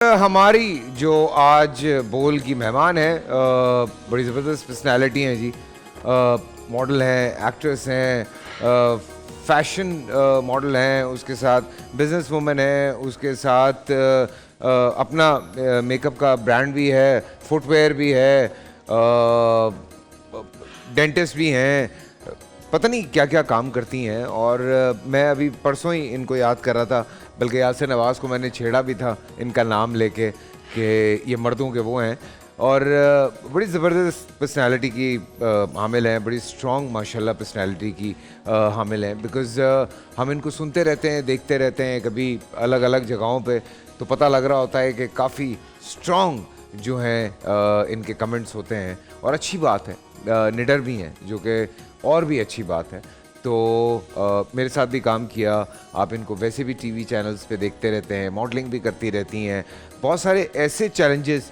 हमारी जो आज बोल की मेहमान है बड़ी ज़बरदस्त पर्सनालिटी हैं जी। मॉडल हैं, एक्ट्रेस हैं, फैशन मॉडल हैं, उसके साथ बिजनेस वूमेन है, उसके साथ अपना मेकअप का ब्रांड भी है, फुटवेयर भी है, डेंटिस्ट भी हैं, पता नहीं क्या क्या काम करती हैं। और मैं अभी परसों ही इनको याद कर रहा था, बल्कि यासिर नवाज़ को मैंने छेड़ा भी था इनका नाम लेके कि ये मर्दों के वो हैं। और बड़ी ज़बरदस्त पर्सनालिटी की हामिल हैं, बड़ी स्ट्रॉन्ग माशाल्लाह पर्सनालिटी की हामिल हैं। बिकॉज़ हम इनको सुनते रहते हैं, देखते रहते हैं कभी अलग अलग जगहों पे, तो पता लग रहा होता है कि काफ़ी स्ट्रॉन्ग जो हैं इनके कमेंट्स होते हैं। और अच्छी बात है, निडर भी हैं, जो कि और भी अच्छी बात है। तो मेरे साथ भी काम किया, आप इनको वैसे भी टीवी चैनल्स पे देखते रहते हैं, मॉडलिंग भी करती रहती हैं। बहुत सारे ऐसे चैलेंजेस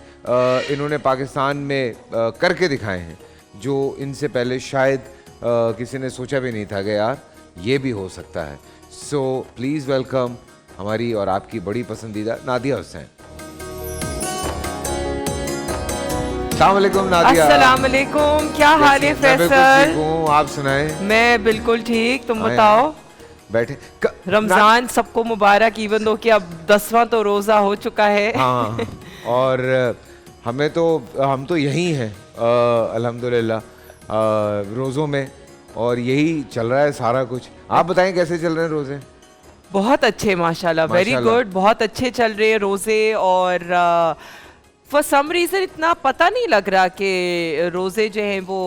इन्होंने पाकिस्तान में करके दिखाए हैं जो इनसे पहले शायद किसी ने सोचा भी नहीं था कि यार ये भी हो सकता है। सो प्लीज़ वेलकम हमारी और आपकी बड़ी पसंदीदा नादिया हुसैन। अस्सलाम वालेकुम नादिया। अस्सलाम वालेकुम, क्या हाल है फैसल? आप सुनाएं। मैं बिल्कुल ठीक, तुम बताओ। बैठे रमजान सबको मुबारक, इवन दो कि अब 10वां तो रोजा हो चुका है। हाँ और हम तो यही हैं अल्हम्दुलिल्लाह रोज़ों में, और यही चल रहा है सारा कुछ। आप बताएं कैसे चल रहे हैं रोज़े? बहुत अच्छे माशाल्लाह, वेरी गुड, बहुत अच्छे चल रहे हैं रोजे। और फॉर सम रीज़न इतना पता नहीं लग रहा कि रोज़े जो हैं वो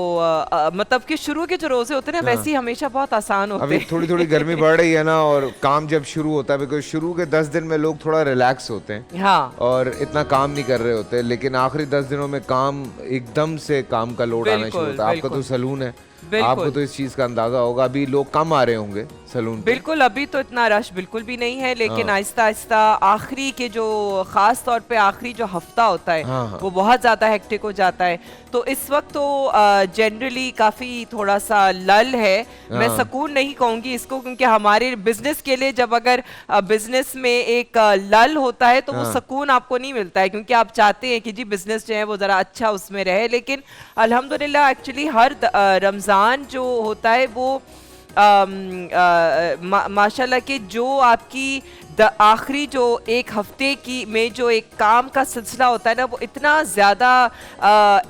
मतलब कि शुरू के जो रोज़े होते हैं ना वैसे ही हमेशा बहुत आसान होते हैं। अभी थोड़ी थोड़ी गर्मी बढ़ रही है ना, और काम जब शुरू होता है, बिकॉज शुरू के 10 दिन में लोग थोड़ा रिलैक्स होते हैं, हाँ, और इतना काम नहीं कर रहे होते, लेकिन आखिरी 10 दिनों में काम एकदम से काम का लोड आना शुरू होता है। आपका तो सलून है, आपको तो इस चीज का अंदाजा होगा, अभी लोग कम आ रहे होंगे सलून पे। बिल्कुल, अभी तो इतना रश बिल्कुल भी नहीं है, लेकिन आहिस्ता आहिस्ता आखिरी के जो खास तौर पे आखिरी जो हफ्ता होता है वो बहुत ज्यादा हेक्टिक हो जाता है। तो इस वक्त तो जनरली काफी थोड़ा सा लल है। मैं सुकून नहीं कहूंगी इसको, क्योंकि हमारे बिजनेस के लिए जब अगर बिजनेस में एक लल होता है तो वो सुकून आपको नहीं मिलता है, क्योंकि आप चाहते हैं कि जी बिजनेस जो है वो जरा अच्छा उसमें रहे। लेकिन अल्हम्दुलिल्लाह एक्चुअली हर रमजान जो होता है वो माशाल्लाह के जो आपकी आखिरी जो एक हफ्ते की में जो एक काम का सिलसिला होता है ना, वो इतना ज़्यादा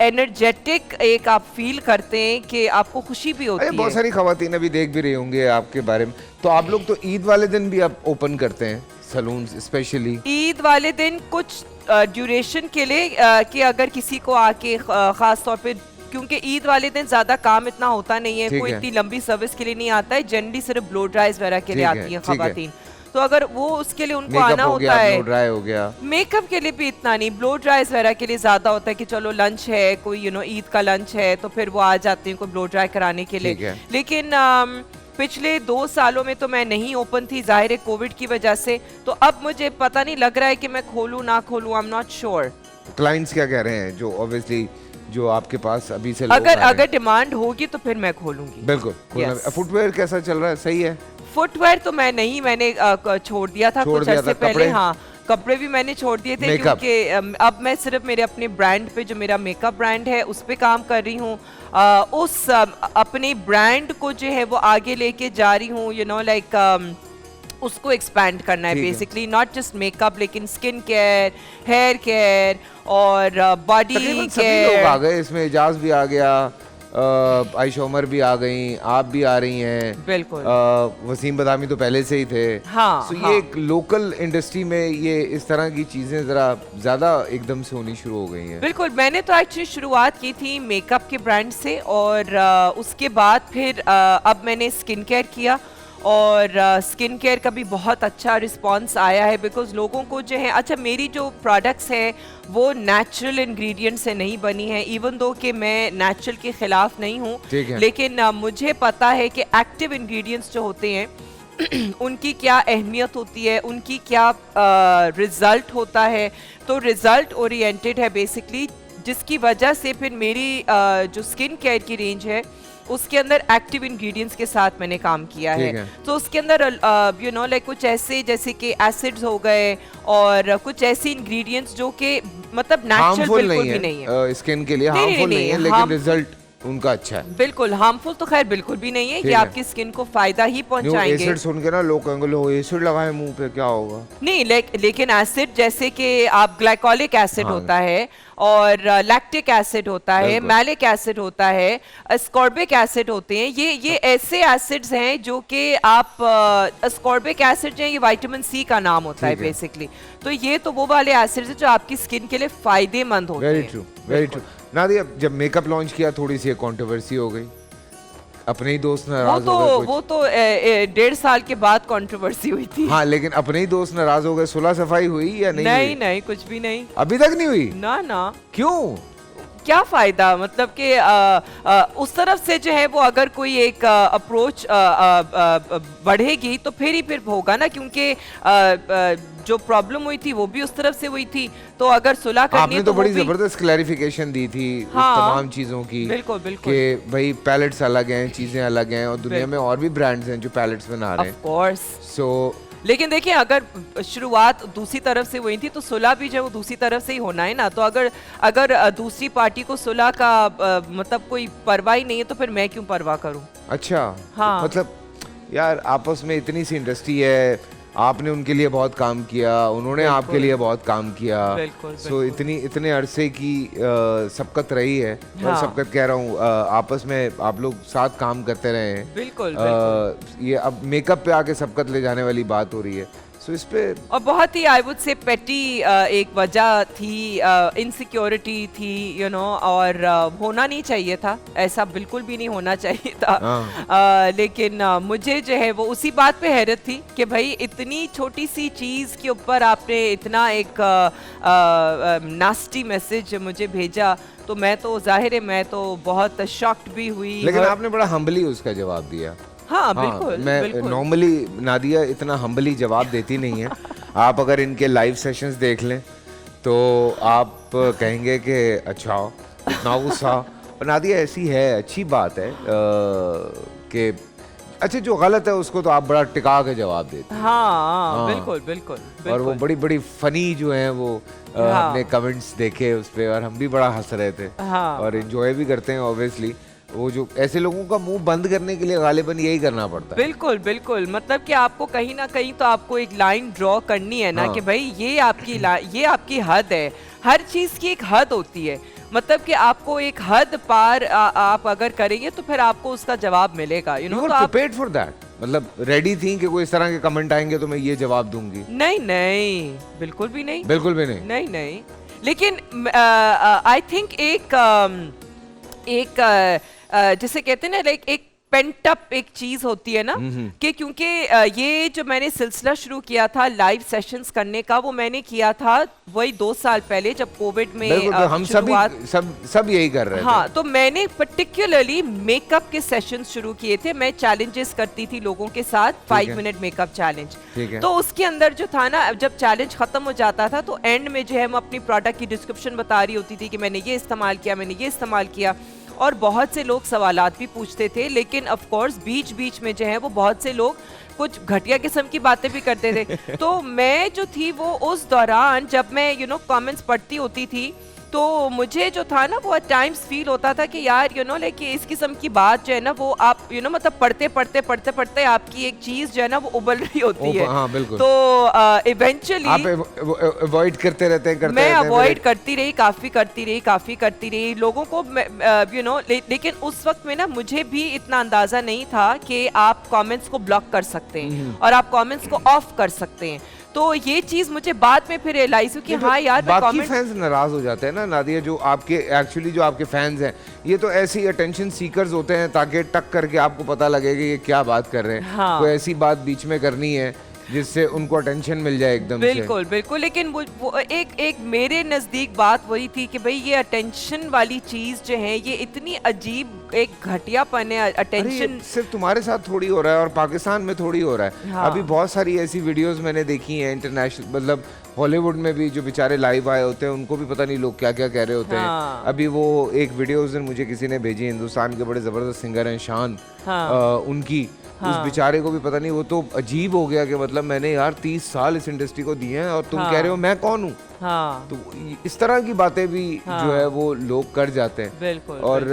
एनर्जेटिक एक आप फील करते हैं कि आपको खुशी भी होती है। बहुत सारी खवातीन अभी देख भी रही होंगे आपके बारे में। तो आप लोग तो ईद वाले दिन भी आप ओपन करते हैं सलून? स्पेशली ईद वाले दिन कुछ ड्यूरेशन के लिए कि अगर किसी को आके ख़ास तौर पे, क्योंकि ईद वाले दिन ज्यादा काम इतना होता नहीं है, कोई इतनी लंबी सर्विस के लिए नहीं आता है, जनरली सिर्फ ब्लो ड्राइज वगैरह के लिए आती हैं खवातीन। तो अगर वो उसके लिए उनको आना होता है, ब्लो ड्राई हो गया, मेकअप के लिए भी इतना नहीं, ब्लो ड्राइज वगैरह के लिए ज्यादा होता है कि चलो लंच है, कोई ईद का लंच है, तो फिर वो आ जाते हैं कोई ब्लो ड्राई कराने के लिए। लेकिन पिछले 2 सालों में तो मैं नहीं ओपन थी, जाहिर है कोविड की वजह से। तो अब मुझे पता नहीं लग रहा है कि मैं खोलूं ना खोलूं, I am not sure. Clients क्या कह रहे हैं जो ऑब्वियसली जो आपके पास अभी से अगर डिमांड होगी तो फिर मैं खोलूंगी। बिल्कुल। फुटवेयर कैसा चल रहा है? सही है? फुटवेयर तो मैं नहीं, मैंने छोड़ दिया था कुछ अर्से पहले। हाँ, कपड़े भी मैंने छोड़ दिए थे, क्योंकि अब मैं सिर्फ मेरे अपने ब्रांड पे, जो मेरा मेकअप ब्रांड है, उस पे काम कर रही हूँ। उस अपने ब्रांड को जो है वो आगे लेके जा रही हूँ, लाइक उसको एक्सपैंड करना है बेसिकली, नॉट जस्ट मेकअप लेकिन स्किन केयर, हेयर केयर और बॉडी केयर। लोग आ गए इसमें, एजाज भी आ गया, आयशा उमर भी आ गई, आप भी आ रही हैं, बिल्कुल, वसीम बदामी तो पहले से ही थे। हाँ, ये एक लोकल इंडस्ट्री में ये इस तरह की चीजें जरा ज्यादा एकदम से होनी शुरू हो गई हैं। बिल्कुल, मैंने तो एक्चुअली शुरुआत की थी मेकअप के ब्रांड से, और उसके बाद फिर अब मैंने स्किन केयर किया, और स्किन केयर का भी बहुत अच्छा रिस्पांस आया है। बिकॉज लोगों को जो है, अच्छा मेरी जो प्रोडक्ट्स हैं वो नेचुरल इंग्रेडिएंट से नहीं बनी है, इवन दो कि मैं नेचुरल के खिलाफ नहीं हूँ, लेकिन मुझे पता है कि एक्टिव इंग्रेडिएंट्स जो होते हैं उनकी क्या अहमियत होती है, उनकी क्या रिजल्ट होता है। तो रिजल्ट ओरिएंटेड है बेसिकली, जिसकी वजह से फिर मेरी जो स्किन केयर की रेंज है उसके अंदर एक्टिव इंग्रेडिएंट्स के साथ मैंने काम किया ठीक है। है। तो उसके अंदर यू नो लाइक कुछ ऐसे जैसे कि एसिड्स हो गए और कुछ ऐसे इंग्रेडिएंट्स जो कि मतलब नेचुरल हार्मफुल बिल्कुल नहीं भी नहीं है। है स्किन के लिए, नहीं, हार्मफुल नहीं, नहीं है, नहीं, लेकिन harm- रिजल्ट उनका अच्छा है। बिल्कुल हार्मफुल तो खैर बिल्कुल भी नहीं है, ठीक ये है। आपकी स्किन को फायदा ही पहुंचाएंगे। एसिड सुन के ना लोग कहेंगे लो एसिड लगाए मुंह पे, क्या होगा? नहीं लेकिन एसिड जैसे कि आप ग्लाइकोलिक एसिड हाँ। होता है और लैक्टिक एसिड होता है, बिल्कुल। मैलिक एसिड होता है, अस्कॉर्बिक एसिड होते हैं। ये ऐसे एसिड्स हैं जो कि आप अस्कॉर्बिक एसिड जो है ये विटामिन सी का नाम होता है ठीक है। बेसिकली। तो ये तो वो वाले एसिड्स हैं जो आपकी स्किन के लिए फायदेमंद होते वेरी हैं। True, very true. नादिया, जब मेकअप लॉन्च किया थोड़ी सी कंट्रोवर्सी हो गई, अपने ही दोस्त नाराज हो गए कुछ। वो तो 1.5 साल के बाद कंट्रोवर्सी हुई थी। हाँ, लेकिन अपने ही दोस्त नाराज हो गए, सुलह सफाई हुई या नहीं नहीं हुई? नहीं कुछ भी नहीं। अभी तक नहीं हुई? ना ना क्यों? क्या फायदा, मतलब कि उस तरफ से जो है वो अगर कोई एक अप्रोच बढ़ेगी तो फिर होगा ना, क्योंकि जो प्रॉब्लम हुई थी वो भी उस तरफ से हुई थी। तो अगर सुलह करनी आपने है तो वो बड़ी भी- जबरदस्त क्लैरिफिकेशन दी थी उस हाँ, तमाम चीजों की, बिल्कुल बिल्कुल कि भाई पैलेट्स अलग हैं, चीजें अलग हैं, और दुनिया में और भी ब्रांड्स हैं जो पैलेट्स बना रहे ऑफ हैं। कोर्स। सो लेकिन देखिए अगर शुरुआत दूसरी तरफ से हुई थी तो सुलह भी जो है वो दूसरी तरफ से ही होना है ना। तो अगर दूसरी पार्टी को सुलह का मतलब कोई परवाह ही नहीं है तो फिर मैं क्यों परवाह करूं? अच्छा, हाँ। मतलब यार आपस में इतनी सी इंडस्ट्री है, आपने उनके लिए बहुत काम किया, उन्होंने बिल्कुल। आपके लिए बहुत काम किया। बिल्कुल, सो इतने अरसे की सबकत रही है, हाँ। सबकत कह रहा हूँ, आपस में आप लोग साथ काम करते रहे हैं। बिल्कुल ये अब मेकअप पे आके सबकत ले जाने वाली बात हो रही है। सो इस पे और बहुत ही आई वुड से पेटी एक वजह थी, इनसिक्योरिटी थी और होना नहीं चाहिए था, ऐसा बिल्कुल भी नहीं होना चाहिए था। लेकिन मुझे जो है वो उसी बात पे हैरत थी कि भाई इतनी छोटी सी चीज़ के ऊपर आपने इतना एक नास्टी मैसेज मुझे भेजा। तो मैं तो जाहिर है मैं तो बहुत शॉक्ड भी हुई। लेकिन आपने बड़ा हम्बली उसका जवाब दिया। हाँ बिल्कुल मैं बिल्कुल। नॉर्मली नादिया इतना हम्बली जवाब देती नहीं है। आप अगर इनके लाइव सेशंस देख लें तो आप कहेंगे कि अच्छा इतना गुस्सा। और नादिया ऐसी है, अच्छी बात है कि अच्छा जो गलत है उसको तो आप बड़ा टिका के जवाब देते हैं। हाँ बिल्कुल बिल्कुल और वो बिल्कुल। बड़ी बड़ी फनी जो हैं वो हाँ। हमने कमेंट्स देखे उस पे और हम भी बड़ा हंस रहे थे। हाँ। और एंजॉय भी करते हैं ऑब्वियसली। वो जो ऐसे लोगों का मुंह बंद करने के लिए गालिबन यही करना पड़ता है। बिल्कुल बिल्कुल, मतलब कि आपको कहीं ना कहीं तो आपको एक लाइन ड्रॉ करनी है ना। हाँ। कि भाई ये आपकी हद है। हर चीज की एक हद होती है, मतलब कि आपको एक हद पार आप अगर करेंगे तो फिर आपको उसका जवाब मिलेगा। You तो were आप prepared for that? मतलब रेडी थी कि कोई इस तरह के कमेंट आएंगे तो मैं ये जवाब दूंगी? नहीं नहीं बिल्कुल भी नहीं। बिल्कुल भी नहीं। नहीं नहीं, लेकिन आई थिंक एक जैसे कहते हैं ना लाइक एक पेंट अप एक चीज होती है ना कि क्योंकि ये जो मैंने सिलसिला शुरू किया था लाइव सेशंस करने का, वो मैंने किया था वही 2 साल पहले जब कोविड में बिल्कुल, तो हम शुरुआत। सब यही कर रहे हाँ, थे। तो मैंने पर्टिकुलरली मेकअप के सेशंस शुरू किए थे। मैं चैलेंजेस करती थी लोगों के साथ, 5 मिनट मेकअप चैलेंज। ठीक है। तो उसके अंदर जो था ना, जब चैलेंज खत्म हो जाता था तो एंड में जो है मैं अपनी प्रोडक्ट की डिस्क्रिप्शन बता रही होती थी कि मैंने ये इस्तेमाल किया, मैंने ये इस्तेमाल किया। और बहुत से लोग सवालात भी पूछते थे, लेकिन ऑफ कोर्स बीच बीच में जो है वो बहुत से लोग कुछ घटिया किस्म की बातें भी करते थे। तो मैं जो थी वो उस दौरान जब मैं कमेंट्स पढ़ती होती थी तो मुझे जो था ना वो एट टाइम्स फील होता था कि यार लाइक इस किस्म की बात जो है ना वो आप मतलब पढ़ते आपकी एक चीज जो है ना वो उबल रही होती है। हाँ, बिल्कुल। तो इवेंचुअली आप अवॉइड करते रहते हैं, मैं अवॉइड करती रही, काफी करती रही लोगों को लेकिन उस वक्त में ना मुझे भी इतना अंदाजा नहीं था कि आप कमेंट्स को ब्लॉक कर सकते हैं और आप कमेंट्स को ऑफ कर सकते हैं। तो ये चीज मुझे बाद में फिर रियलाइज हुई कि हाँ यार बाकी फैंस नाराज हो जाते हैं ना नादिया, जो आपके फैंस हैं ये तो ऐसी अटेंशन सीकर्स होते हैं ताकि टक करके आपको पता लगे कि ये क्या बात कर रहे हैं। हाँ। कोई ऐसी बात बीच में करनी है जिससे उनको अटेंशन मिल जाए एकदम से। बिल्कुल बिल्कुल, लेकिन वो एक मेरे नज़दीक बात वही थी कि भाई ये अटेंशन वाली चीज़ जो है ये इतनी अजीब एक घटियापन है। अरे अटेंशन ये सिर्फ तुम्हारे साथ थोड़ी हो रहा है और पाकिस्तान में थोड़ी हो रहा है। हाँ। अभी बहुत सारी ऐसी वीडियोस मैंने देखी हैं इंटरनेशनल, मतलब हॉलीवुड में भी जो बेचारे लाइव आए होते हैं उनको भी पता नहीं लोग क्या क्या कह रहे होते हाँ। हैं। अभी वो एक वीडियो उस दिन मुझे किसी ने भेजी, हिंदुस्तान के बड़े ज़बरदस्त सिंगर हैं शान, हाँ। उनकी, हाँ। उस बेचारे को भी पता नहीं, वो तो अजीब हो गया कि मतलब मैंने यार 30 साल इस इंडस्ट्री को दिए हैं और तुम कह रहे हो मैं कौन हूँ। हाँ तो इस तरह की बातें भी हाँ। जो है वो लोग कर जाते हैं। बिल्कुल और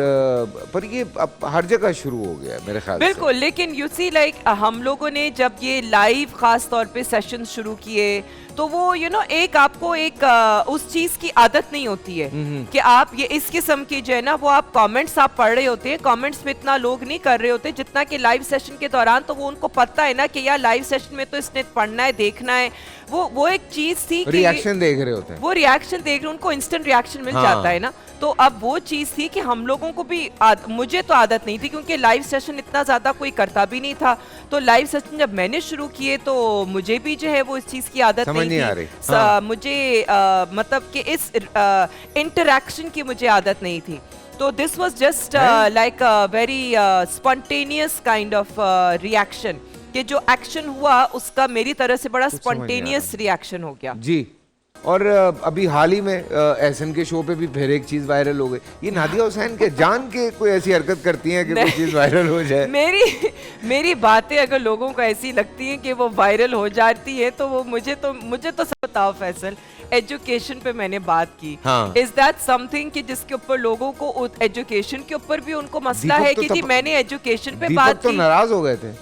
पर ये अब हर जगह शुरू हो गया है मेरे ख्याल से। बिल्कुल, लेकिन यू सी लाइक हम लोगों ने जब ये लाइव खास तौर पे सेशन शुरू किए तो वो एक आपको एक उस चीज की आदत नहीं होती है कि आप ये इस किस्म की जो है ना वो आप कमेंट्स आप पढ़ रहे होते हैं, कमेंट्स में इतना लोग नहीं कर रहे होते जितना कि लाइव सेशन के दौरान। तो वो उनको पता है ना कि यार लाइव सेशन में तो इसने पढ़ना है, देखना है, वो एक चीज थी कि रिएक्शन देख रहे होते हैं, वो रिएक्शन देख रहे, उनको इंस्टेंट रिएक्शन मिल हाँ। जाता है ना। तो अब वो चीज थी कि हम लोगों को भी मुझे तो आदत नहीं थी क्योंकि लाइव सेशन इतना ज्यादा कोई करता भी नहीं था। तो लाइव सेशन जब मैंने शुरू किए तो मुझे भी जो है वो इस चीज की आदत समझ नहीं नहीं आ थी। रही। हाँ। मुझे मतलब कि इस इंटरेक्शन की मुझे आदत नहीं थी। तो this was just like a very spontaneous kind of reaction कि जो एक्शन हुआ उसका मेरी तरह से बड़ा कुछ समझ नहीं आ स्पॉन्टेनियस रिएक्शन हो गया। जी। और अभी हाल ही में एहसन के शो पे भी फिर एक चीज वायरल हो गई। ये नादिया हुसैन के जान के कोई ऐसी हरकत करती हैं कि कोई चीज वायरल हो जाए? मेरी बातें अगर लोगों को ऐसी लगती हैं कि वो वायरल हो जाती है तो वो मुझे तो सब बताओ फैसल, एजुकेशन पे मैंने बात की। हाँ। इज दैट समथिंग कि जिसके ऊपर लोगों को एजुकेशन के ऊपर भी उनको मसला दीपक है तो कि जी तब- मैंने एजुकेशन पे दीपक बात तो की। नाराज हो गए थे।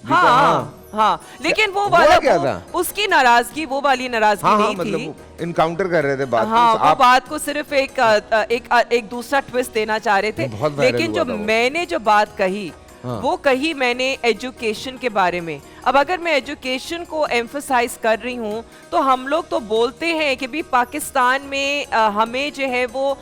हाँ हाँ, लेकिन वो हुआ वाला क्या था? उसकी नाराजगी वो वाली नाराजगी हाँ नहीं मतलब थी। इनकाउंटर कर रहे थे बात हाँ, को। वो बात को सिर्फ एक दूसरा ट्विस्ट देना चाह रहे थे। बहुत वायरल लेकिन हुआ जो था वो। मैंने जो बात कही हाँ। वो कही मैंने एजुकेशन के बारे में। अब अगर मैं एजुकेशन को एम्फसाइज कर रही हूँ तो हम लोग तो बोलते हैं कि भी पाकिस्तान में हमें जो है वो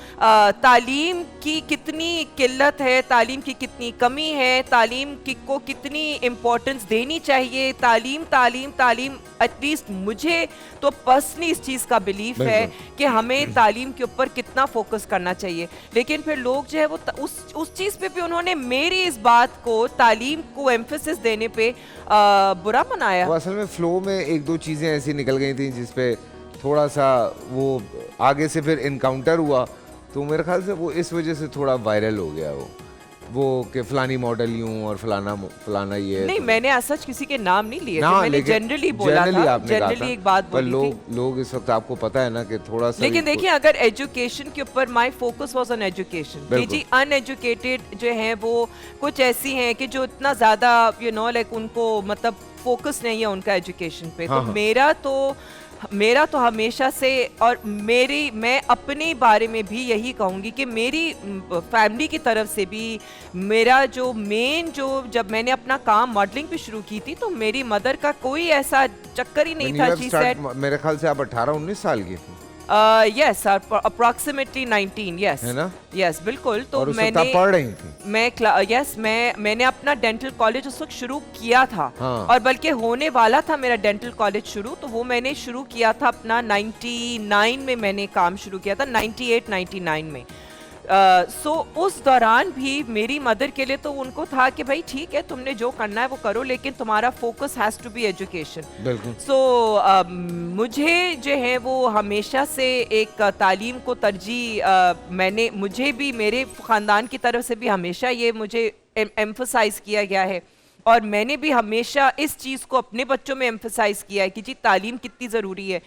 तालीम की कितनी किल्लत है, तालीम की कितनी कमी है, तालीम को कितनी इम्पोर्टेंस देनी चाहिए। तालीम तालीम तालीम, एटलीस्ट मुझे तो पर्सनली इस चीज़ का बिलीफ है कि हमें तालीम के ऊपर कितना फोकस करना चाहिए। लेकिन फिर लोग जो है वो उस चीज़ पे भी उन्होंने मेरी इस बात को, तालीम को एम्फेसिस देने पे बुरा मनाया। वो असल में फ्लो में एक दो चीजें ऐसी निकल गई थी जिसपे थोड़ा सा वो आगे से फिर इनकाउंटर हुआ, तो मेरे ख्याल से वो इस वजह से थोड़ा वायरल हो गया वो कि फलानी मॉडल यूं और फलाना ये। नहीं, मैंने ऐसा किसी के नाम नहीं लिए थे, ना, मैंने जनरली बोला था, जनरली एक बात बोली थी। लोग इस वक्त आपको पता है ना कि थोड़ा सा। लेकिन देखिए अगर एजुकेशन के ऊपर my focus was on education, कि जी अनएजुकेटेड जो हैं वो कुछ ऐसी हैं कि जो इतना ज्यादा लाइक उनको मतलब फोकस नहीं है उनका एजुकेशन पे। हाँ, तो मेरा तो हमेशा से, और मैं अपने बारे में भी यही कहूँगी कि मेरी फैमिली की तरफ से भी मेरा जो जब मैंने अपना काम मॉडलिंग पे शुरू की थी तो मेरी मदर का कोई ऐसा चक्कर ही नहीं था। शी सेड, मेरे ख्याल से आप 18-19 साल की थी। यस, अप्रोक्सिमेटली 19, यस है ना? यस बिल्कुल। तो और उस वक्त आप पढ़ रही थी? मैंने अपना डेंटल कॉलेज उस वक्त शुरू किया था। हाँ। और बल्कि होने वाला था मेरा डेंटल कॉलेज शुरू, तो वो मैंने शुरू किया था अपना 99 में मैंने काम शुरू किया था, 98-99 में। सो उस दौरान भी मेरी मदर के लिए तो उनको था कि भाई ठीक है तुमने जो करना है वो करो, लेकिन तुम्हारा focus has to be education. बिल्कुल। सो मुझे जो है वो हमेशा से एक तालीम को तरजीह मुझे भी मेरे ख़ानदान की तरफ से भी हमेशा ये मुझे एम्फसाइज किया गया है, और मैंने भी हमेशा इस चीज़ को अपने बच्चों में एम्फसाइज किया है कि जी तालीम कितनी ज़रूरी है।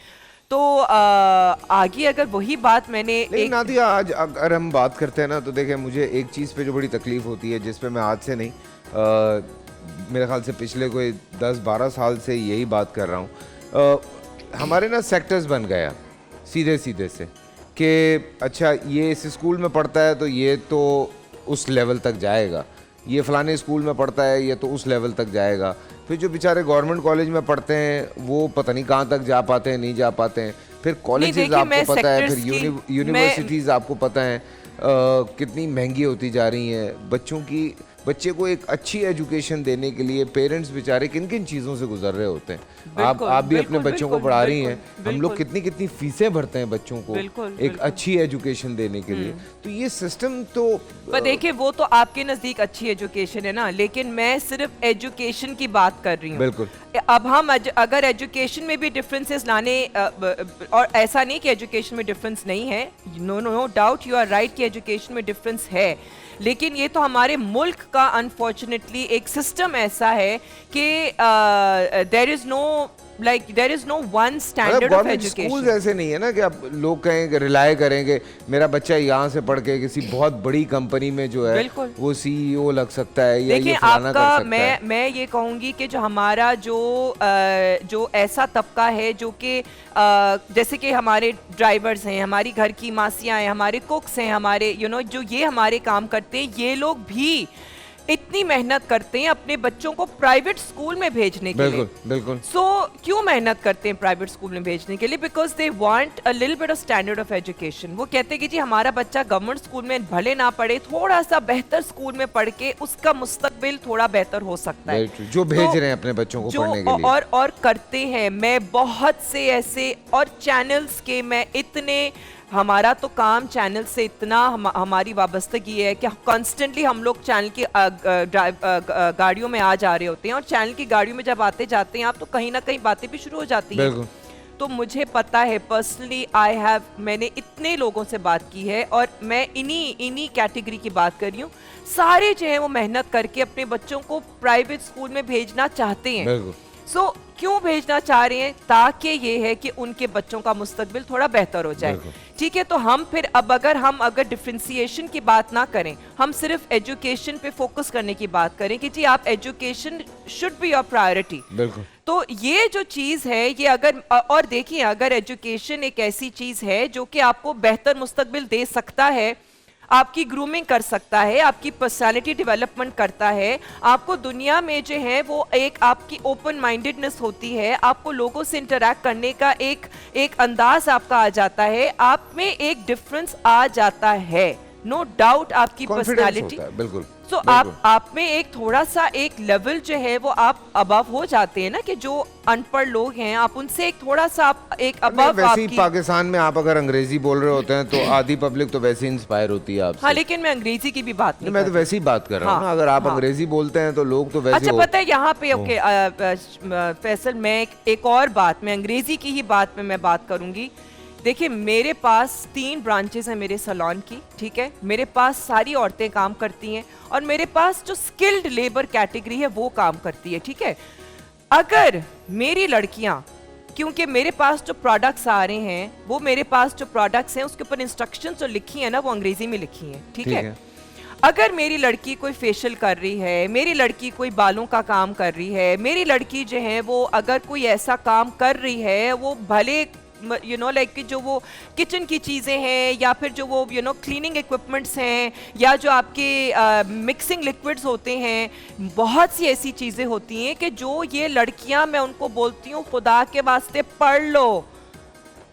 तो आगे अगर वही बात मैंने लेकिन नादिया आज अगर हम बात करते हैं ना तो देखें, मुझे एक चीज़ पे जो बड़ी तकलीफ होती है, जिस पे मैं आज से नहीं मेरे ख्याल से पिछले कोई 10-12 साल से यही बात कर रहा हूँ, हमारे ना सेक्टर्स बन गया सीधे से कि अच्छा ये इस स्कूल में पढ़ता है तो ये तो उस लेवल तक जाएगा, ये फलाने स्कूल में पढ़ता है ये तो उस लेवल तक जाएगा। फिर जो बेचारे गवर्नमेंट कॉलेज में पढ़ते हैं वो पता नहीं कहाँ तक जा पाते हैं, नहीं जा पाते हैं। फिर कॉलेजेस आपको पता है, फिर यूनिवर्सिटीज़ आपको पता है कितनी महंगी होती जा रही हैं। बच्चे को एक अच्छी एजुकेशन देने के लिए पेरेंट्स बेचारे किन किन चीज़ों से गुजर रहे होते हैं। आप भी अपने बच्चों को पढ़ा रही हैं, हम लोग कितनी कितनी फीसें भरते हैं बच्चों को एक अच्छी एजुकेशन देने के लिए। तो ये सिस्टम तो पर देखिए वो तो आपके नज़दीक अच्छी एजुकेशन है ना, लेकिन मैं सिर्फ एजुकेशन की बात कर रही हूँ। बिल्कुल। अब हम अगर एजुकेशन में भी डिफरेंसेस लाने और ऐसा नहीं कि एजुकेशन में डिफरेंस नहीं है, no doubt you are right कि एजुकेशन में डिफरेंस है, लेकिन ये तो हमारे मुल्क का अनफॉर्चुनेटली एक सिस्टम ऐसा है कि there is no one standard of education. School ऐसे नहीं है ना कि आप लोग कहेंगे रिलाय करेंगे मेरा बच्चा यहाँ से पढ़ के किसी बहुत बड़ी कंपनी में जो है वो सीईओ लग सकता है या ये फलाना कर सकता है। मैं ये कहूँगी कि जो हमारा जो ऐसा तबका है जो कि जैसे कि हमारे ड्राइवर्स हैं, हमारी घर की मासियाँ हैं, हमारे कुक्स हैं, हमारे जो ये हमारे काम करते हैं, ये लोग भी इतनी मेहनत करते हैं अपने बच्चों को प्राइवेट स्कूल में भेजने के लिए। बिल्कुल। सो क्यों मेहनत करते हैं प्राइवेट स्कूल में भेजने के लिए? Because they want a little bit of standard of education. वो कहते हैं कि जी हमारा बच्चा गवर्नमेंट स्कूल में भले ना पढ़े, थोड़ा सा बेहतर स्कूल में पढ़ के उसका मुस्तकबिल थोड़ा बेहतर हो सकता है। जो भेज रहे हैं अपने बच्चों को पढ़ने के लिए और करते हैं। मैं बहुत से ऐसे और चैनल्स के मैं इतने, हमारा तो काम चैनल से इतना हमारी वाबस्तगी है कि कॉन्स्टेंटली हम लोग चैनल की गाड़ियों में आ जा रहे होते हैं, और चैनल की गाड़ियों में जब आते जाते हैं आप तो कहीं ना कहीं बातें भी शुरू हो जाती हैं। तो मुझे पता है पर्सनली मैंने इतने लोगों से बात की है और मैं इन्हीं कैटेगरी की बात कर रही हूँ। सारे जो है वो मेहनत करके अपने बच्चों को प्राइवेट स्कूल में भेजना चाहते हैं। सो क्यों भेजना चाह रहे हैं? ताकि ये है कि उनके बच्चों का मुस्तकबिल थोड़ा बेहतर हो जाए। ठीक है, तो हम फिर अब अगर डिफरेंशिएशन की बात ना करें, हम सिर्फ एजुकेशन पे फोकस करने की बात करें कि जी आप education should be your priority. तो ये जो चीज है ये और देखिए अगर एजुकेशन एक ऐसी चीज है जो कि आपको बेहतर मुस्तकबिल दे सकता है, आपकी ग्रूमिंग कर सकता है, आपकी पर्सनालिटी डेवलपमेंट करता है, आपको दुनिया में जो है वो एक आपकी ओपन माइंडेडनेस होती है, आपको लोगों से इंटरैक्ट करने का एक अंदाज आपका आ जाता है, आप में एक डिफरेंस आ जाता है, नो डाउट आपकी पर्सनालिटी। बिल्कुल। तो आप में एक थोड़ा सा एक लेवल जो है वो आप अबव हो जाते हैं ना, कि जो अनपढ़ लोग हैं आप उनसे एक थोड़ा सा आप एक अबव। वैसे ही पाकिस्तान में आप अगर अंग्रेजी बोल रहे होते हैं तो आधी पब्लिक तो वैसे ही इंस्पायर होती है आपसे। हाँ, लेकिन मैं अंग्रेजी की भी बात नहीं, मैं तो वैसे ही बात कर रहा हूँ ना। अगर आप अंग्रेजी बोलते हैं तो लोग तो वैसे। अच्छा, पता है यहाँ पे ओके फैसल, मैं एक और बात, मैं अंग्रेजी की ही बात में मैं बात करूंगी। देखिए मेरे पास 3 ब्रांचेस हैं मेरे सैलून की, ठीक है, मेरे पास सारी औरतें काम करती हैं और मेरे पास जो स्किल्ड लेबर कैटेगरी है वो काम करती है, ठीक है। अगर मेरी लड़कियां, क्योंकि मेरे पास जो प्रोडक्ट्स आ रहे हैं वो मेरे पास जो प्रोडक्ट्स हैं उसके ऊपर इंस्ट्रक्शंस जो लिखी है ना वो अंग्रेजी में लिखी हैं, ठीक है। अगर मेरी लड़की कोई फेशियल कर रही है, मेरी लड़की कोई बालों का काम कर रही है, मेरी लड़की जो है वो अगर कोई ऐसा काम कर रही है, वो भले लाइक कि जो वो किचन की चीज़ें हैं या फिर जो वो क्लीनिंग इक्विपमेंट्स हैं या जो आपके मिक्सिंग लिक्विड्स होते हैं, बहुत सी ऐसी चीज़ें होती हैं कि जो ये लड़कियां, मैं उनको बोलती हूँ खुदा के वास्ते पढ़ लो।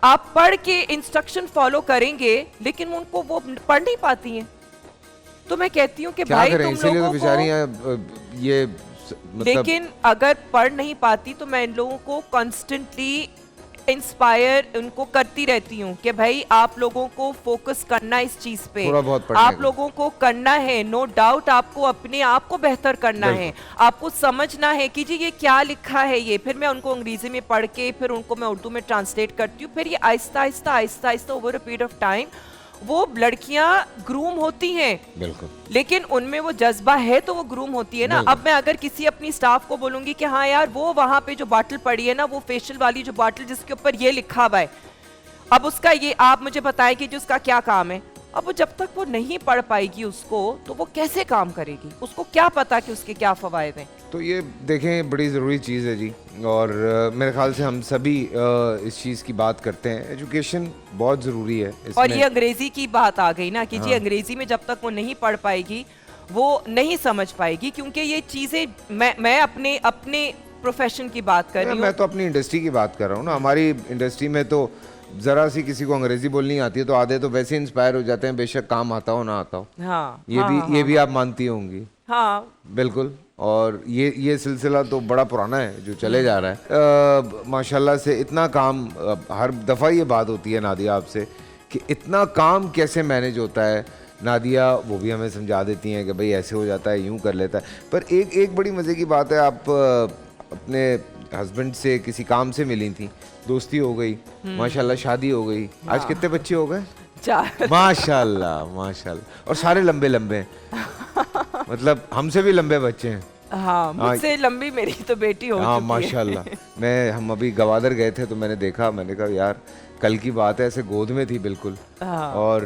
आप पढ़ के इंस्ट्रक्शन फॉलो करेंगे लेकिन उनको वो पढ़ नहीं पाती हैं। तो मैं कहती हूँ कि भाई तुम लोगों को ये लेकिन अगर पढ़ नहीं पाती तो मैं इन लोगों को कॉन्स्टेंटली इंस्पायर उनको करती रहती हूँ कि भाई आप लोगों को फोकस करना इस चीज पे, आप लोगों को करना है, नो डाउट आपको अपने आप को बेहतर करना है, आपको समझना है कि जी ये क्या लिखा है ये, फिर मैं उनको अंग्रेजी में पढ़ के फिर उनको मैं उर्दू में ट्रांसलेट करती हूँ, फिर ये Aahista Aahista over a period of time वो लड़कियां ग्रूम होती हैं। बिल्कुल। लेकिन उनमें वो जज्बा है तो वो ग्रूम होती है ना। अब मैं अगर किसी अपनी स्टाफ को बोलूंगी कि हाँ यार वो वहां पे जो बॉटल पड़ी है ना, वो फेशियल वाली जो बॉटल जिसके ऊपर ये लिखा हुआ है, अब उसका ये आप मुझे बताएं कि जो उसका क्या काम है। अब वो जब तक वो नहीं पढ़ पाएगी उसको, तो वो कैसे काम करेगी? उसको क्या पता कि उसके क्या फवायद हैं? तो ये देखें बड़ी ज़रूरी चीज़ है जी, और मेरे ख्याल से हम सभी इस चीज़ की बात करते हैं। एजुकेशन बहुत ज़रूरी है इसमें। और ये अंग्रेजी की बात आ गई ना कि जी अंग्रेजी में जब तक वो नहीं पढ़ पाएगी वो नहीं समझ पाएगी, क्योंकि ये चीज़ें मैं अपने प्रोफेशन की बात कर रही हूँ। मैं तो अपनी इंडस्ट्री की बात कर रहा हूँ ना। हमारी इंडस्ट्री में तो जरा सी किसी को अंग्रेजी बोलनी आती है तो आधे तो वैसे इंस्पायर हो जाते हैं, बेशक काम आता हो ना आता हो। हाँ, ये भी आप मानती होंगी। हाँ बिल्कुल। और ये सिलसिला तो बड़ा पुराना है जो चले जा रहा है। माशाल्लाह से इतना काम, हर दफ़ा ये बात होती है नादिया आपसे कि इतना काम कैसे मैनेज होता है। नादिया वो भी हमें समझा देती हैं कि भाई ऐसे हो जाता है, यूं कर लेता है। पर एक बड़ी मज़े की बात है, आप अपने हस्बैंड से किसी काम से मिली थी, दोस्ती हो गई, माशाल्लाह शादी हो गई, आज कितने बच्चे हो गए? 4। माशाल्लाह माशाल्लाह। और सारे लंबे लंबे हैं। मतलब हमसे भी लंबे बच्चे हैं। हाँ, मुझसे लंबी मेरी तो बेटी हो हाँ चुकी है। माशाल्लाह। हम अभी गवादर गए थे तो मैंने देखा, मैंने कहा यार कल की बात है, ऐसे गोद में थी बिल्कुल। हाँ। और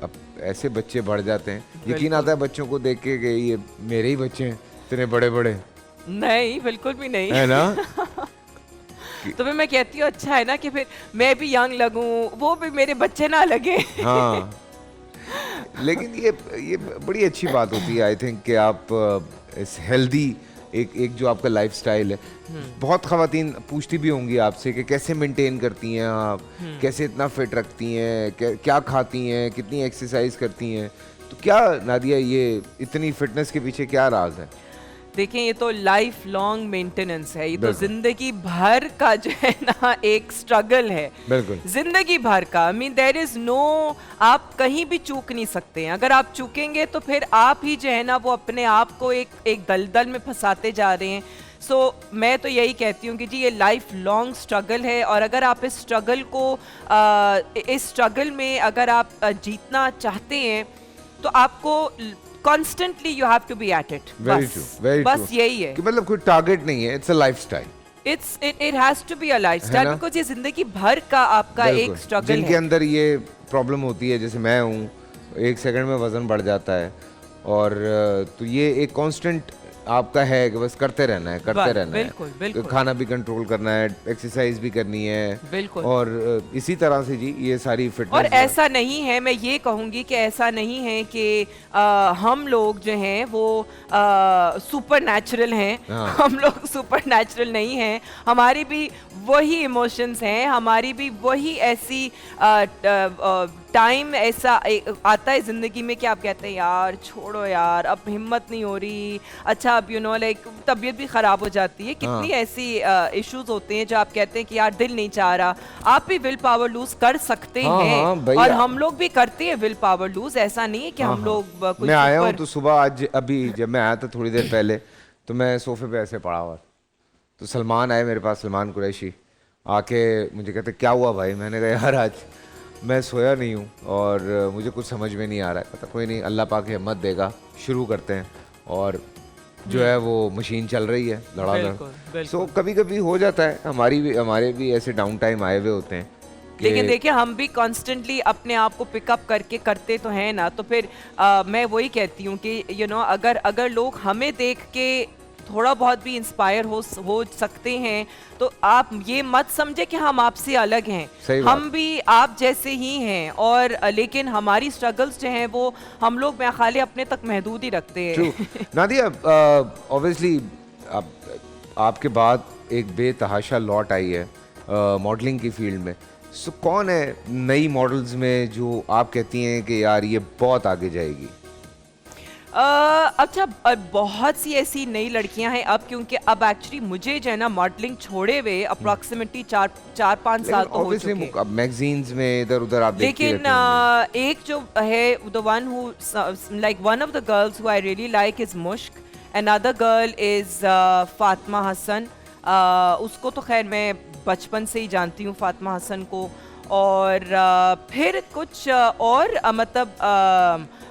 अब ऐसे बच्चे बढ़ जाते हैं, यकीन आता है बच्चों को देख के कि ये मेरे ही बच्चे हैं, इतने बड़े बड़े। नहीं, बिल्कुल भी नहीं है ना। तो फिर मैं कहती हूँ अच्छा है ना कि फिर मैं भी यंग लगूं, वो भी मेरे बच्चे ना लगे। हाँ लेकिन ये बड़ी अच्छी बात होती है आई थिंक कि आप इस हेल्दी एक जो आपका लाइफस्टाइल है। बहुत ख़वातीन पूछती भी होंगी आपसे कि कैसे मेंटेन करती हैं आप, कैसे इतना फिट रखती हैं, क्या खाती हैं, कितनी एक्सरसाइज करती हैं। तो क्या नादिया ये इतनी फिटनेस के पीछे क्या राज है? देखें, ये तो लाइफ लॉन्ग मेंटेनेंस है, ये तो बिल्कुल। जिंदगी भर का जो है ना एक स्ट्रगल है। बिल्कुल। जिंदगी भर का, I mean there is no, आप कहीं भी चूक नहीं सकते हैं। अगर आप चूकेंगे तो फिर आप ही जो है ना वो अपने आप को एक दलदल में फंसाते जा रहे हैं। सो मैं तो यही कहती हूँ कि जी ये लाइफ लॉन्ग स्ट्रगल है, और अगर आप इस स्ट्रगल को इस स्ट्रगल में अगर आप जीतना चाहते हैं तो आपको constantly you have to be at it. Very true, very true. बस यही है कि मतलब कोई टारगेट नहीं है, it's a lifestyle. It has to be a lifestyle, है ना? बिकॉज़ ये जिंदगी भर का आपका एक बिल्कुल। स्ट्रगल जिनके है। अंदर ये प्रॉब्लम होती है, जैसे मैं हूँ, 1 सेकंड में वजन बढ़ जाता है। और तो ये एक कांस्टेंट आपका है कि बस करते रहना है, करते बस, रहना बिल्कुल, है। बिल्कुल। खाना भी कंट्रोल करना है, एक्सरसाइज भी करनी है। बिल्कुल। और इसी तरह से जी ये सारी फिटनेस। और ऐसा नहीं है, मैं ये कहूँगी कि ऐसा नहीं है कि हम लोग जो हैं वो सुपर नेचुरल हैं। हाँ। हम लोग सुपर नेचुरल नहीं हैं, हमारी भी वही इमोशंस हैं, हमारी भी वही ऐसी टाइम ऐसा आता है ज़िंदगी में कि आप कहते हैं यार छोड़ो यार, अब हिम्मत नहीं हो रही, अच्छा अब लाइक तबीयत भी ख़राब हो जाती है। कितनी ऐसी इश्यूज होते हैं जो आप कहते हैं कि यार दिल नहीं चाह रहा। आप भी विल पावर लूज कर सकते हैं, हाँ, और हम लोग भी करते हैं विल पावर लूज। ऐसा नहीं है कि हम लोग कुछ मैं आया हूँ ऊपर- तो सुबह आज अभी जब मैं आया था थोड़ी देर पहले, तो मैं सोफे पे ऐसे पड़ा हुआ, तो सलमान आए मेरे पास, सलमान कुरैशी आके मुझे कहते क्या हुआ भाई? मैंने कहा यार आज मैं सोया नहीं हूँ और मुझे कुछ समझ में नहीं आ रहा है। कहता कोई नहीं, अल्लाह पाक हिम्मत देगा, शुरू करते हैं। और जो है वो मशीन चल रही है बिल्कुल, धड़ाधड़। बिल्कुल। सो कभी कभी हो जाता है, हमारे भी ऐसे डाउन टाइम आए हुए होते हैं कि लेकिन देखिए हम भी कॉन्स्टेंटली अपने आप को पिकअप करके करते तो हैं ना, तो फिर मैं वही कहती हूँ कि अगर लोग हमें देख के थोड़ा बहुत भी इंस्पायर हो सकते हैं, तो आप ये मत समझे कि हम आपसे अलग हैं। सही बात। हम भी आप जैसे ही हैं, और लेकिन हमारी स्ट्रगल्स जो हैं वो हम लोग मैं खाली अपने तक महदूद ही रखते हैं। ट्रू। नादिया, ऑब्वियसली आपके बाद एक बेतहाशा लौट आई है मॉडलिंग की फील्ड में। सो कौन है नई मॉडल्स में जो आप कहती हैं कि यार ये बहुत आगे जाएगी? अच्छा, बहुत सी ऐसी नई लड़कियां हैं अब, क्योंकि अब एक्चुअली मुझे जो है ना मॉडलिंग छोड़े हुए अप्रॉक्सीमेटली 4-5 साल तो हो चुके हैं। अब मैगजीन्स में इधर उधर आप देखती लेकिन रहती होंगी। एक जो है the one who like one of the girls who I really like is Mushk, another girl is Fatima Hasan. उसको तो खैर मैं बचपन से ही जानती हूँ, फातिमा हसन को। और फिर कुछ और मतलब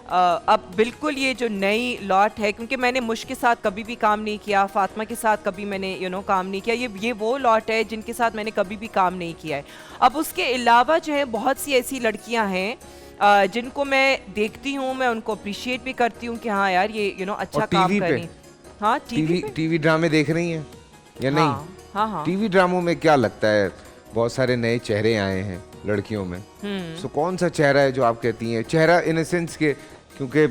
अब बिल्कुल ये जो नई लॉट है, क्योंकि मैंने मुश्क के साथ कभी भी काम नहीं किया, फातिमा के साथ कभी मैंने काम नहीं किया, ये वो लॉट है जिनके साथ मैंने कभी भी काम नहीं किया है। अब उसके अलावा जो है बहुत सी ऐसी लड़कियां हैं जिनको मैं देखती हूँ, मैं उनको अप्रिशिएट भी करती हूँ कि हाँ यार ये अच्छा काम टीवी कर पे? रही। हाँ, टीवी ड्रामे देख रही हैं या नहीं? हाँ, हाँ। टीवी ड्रामों में क्या लगता है, बहुत सारे नए चेहरे आए हैं लड़कियों में। सो कौन सा चेहरा है जो आप कहती हैं, चेहरा इन सेंस के, क्योंकि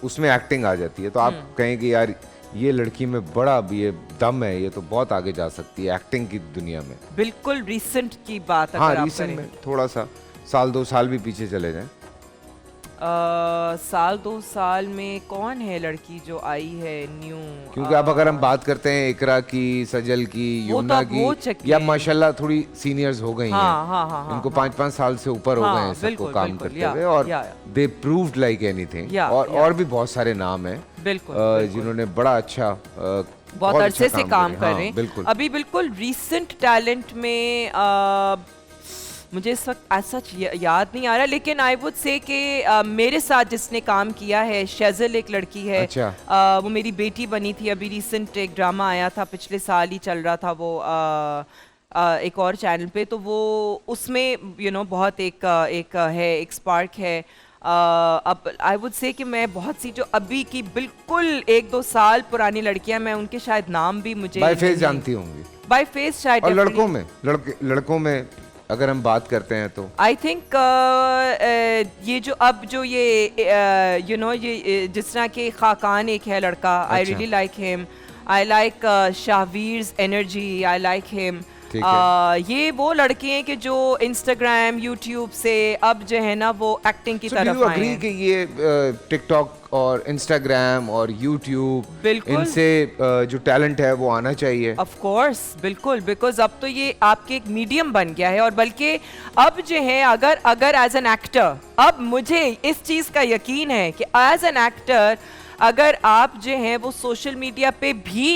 उसमें एक्टिंग आ जाती है, तो आप कहेंगे यार ये लड़की में बड़ा ये दम है, ये तो बहुत आगे जा सकती है एक्टिंग की दुनिया में? बिल्कुल रिसेंट की बात हाँ, अगर आप रिसेंट करें। में थोड़ा सा 1-2 साल भी पीछे चले जाएं। साल 2 साल में कौन है लड़की जो आई है न्यू? क्योंकि अब अगर हम बात करते हैं इकरा की, सजल की, वो तो योना अब हो की, चुकी या है। माशाल्लाह थोड़ी सीनियर्स हो गई हाँ, हैं, हाँ, हाँ, हाँ, इनको हाँ। 5-5 साल से ऊपर हो हाँ, गए हैं सबको बिल्कुल, काम बिल्कुल, करते या, हुए, और या। दे प्रूव्ड लाइक एनीथिंग। या, और भी बहुत सारे नाम हैं बिल्कुल, जिन्होंने बड़ा अच्छा बहुत अरसे से काम कर हाँ, रहे हैं। बिल्कुल। अभी बिल्कुल रीसेंट टैलेंट में मुझे इस वक्त ऐसा याद नहीं आ रहा, लेकिन आई वुड से कि मेरे साथ जिसने काम किया है शेजल, एक लड़की है। अच्छा। वो मेरी बेटी बनी थी। अभी रिसेंट एक ड्रामा आया था, पिछले साल ही चल रहा था वो एक और चैनल पे, तो वो उसमें बहुत एक है, एक स्पार्क है। अब आई वुड से कि मैं बहुत सी जो अभी की बिल्कुल 1-2 साल पुरानी लड़कियां, मैं उनके शायद नाम भी मुझे बाय फेस जानती होंगी, बाय फेस शायद। और लड़कों में अगर हम बात करते हैं तो आई थिंक ये जो अब जो ये ये जिस तरह के खाकान एक है लड़का, I really like him. I like Shahveer's energy, I like him. ये वो लड़के हैं कि जो इंस्टाग्राम, यूट्यूब से अब जो है ना वो एक्टिंग की तरफ आए हैं। कि ये टिकटॉक और इंस्टाग्राम और यूट्यूब, इनसे जो टैलेंट है वो आना चाहिए। ऑफ कोर्स, बिल्कुल, बिकॉज अब तो ये आपके एक मीडियम बन गया है। और बल्कि अब जो है अगर एज एन एक्टर, अब मुझे इस चीज का यकीन है कि एज एन एक्टर अगर आप जो है वो सोशल मीडिया पे भी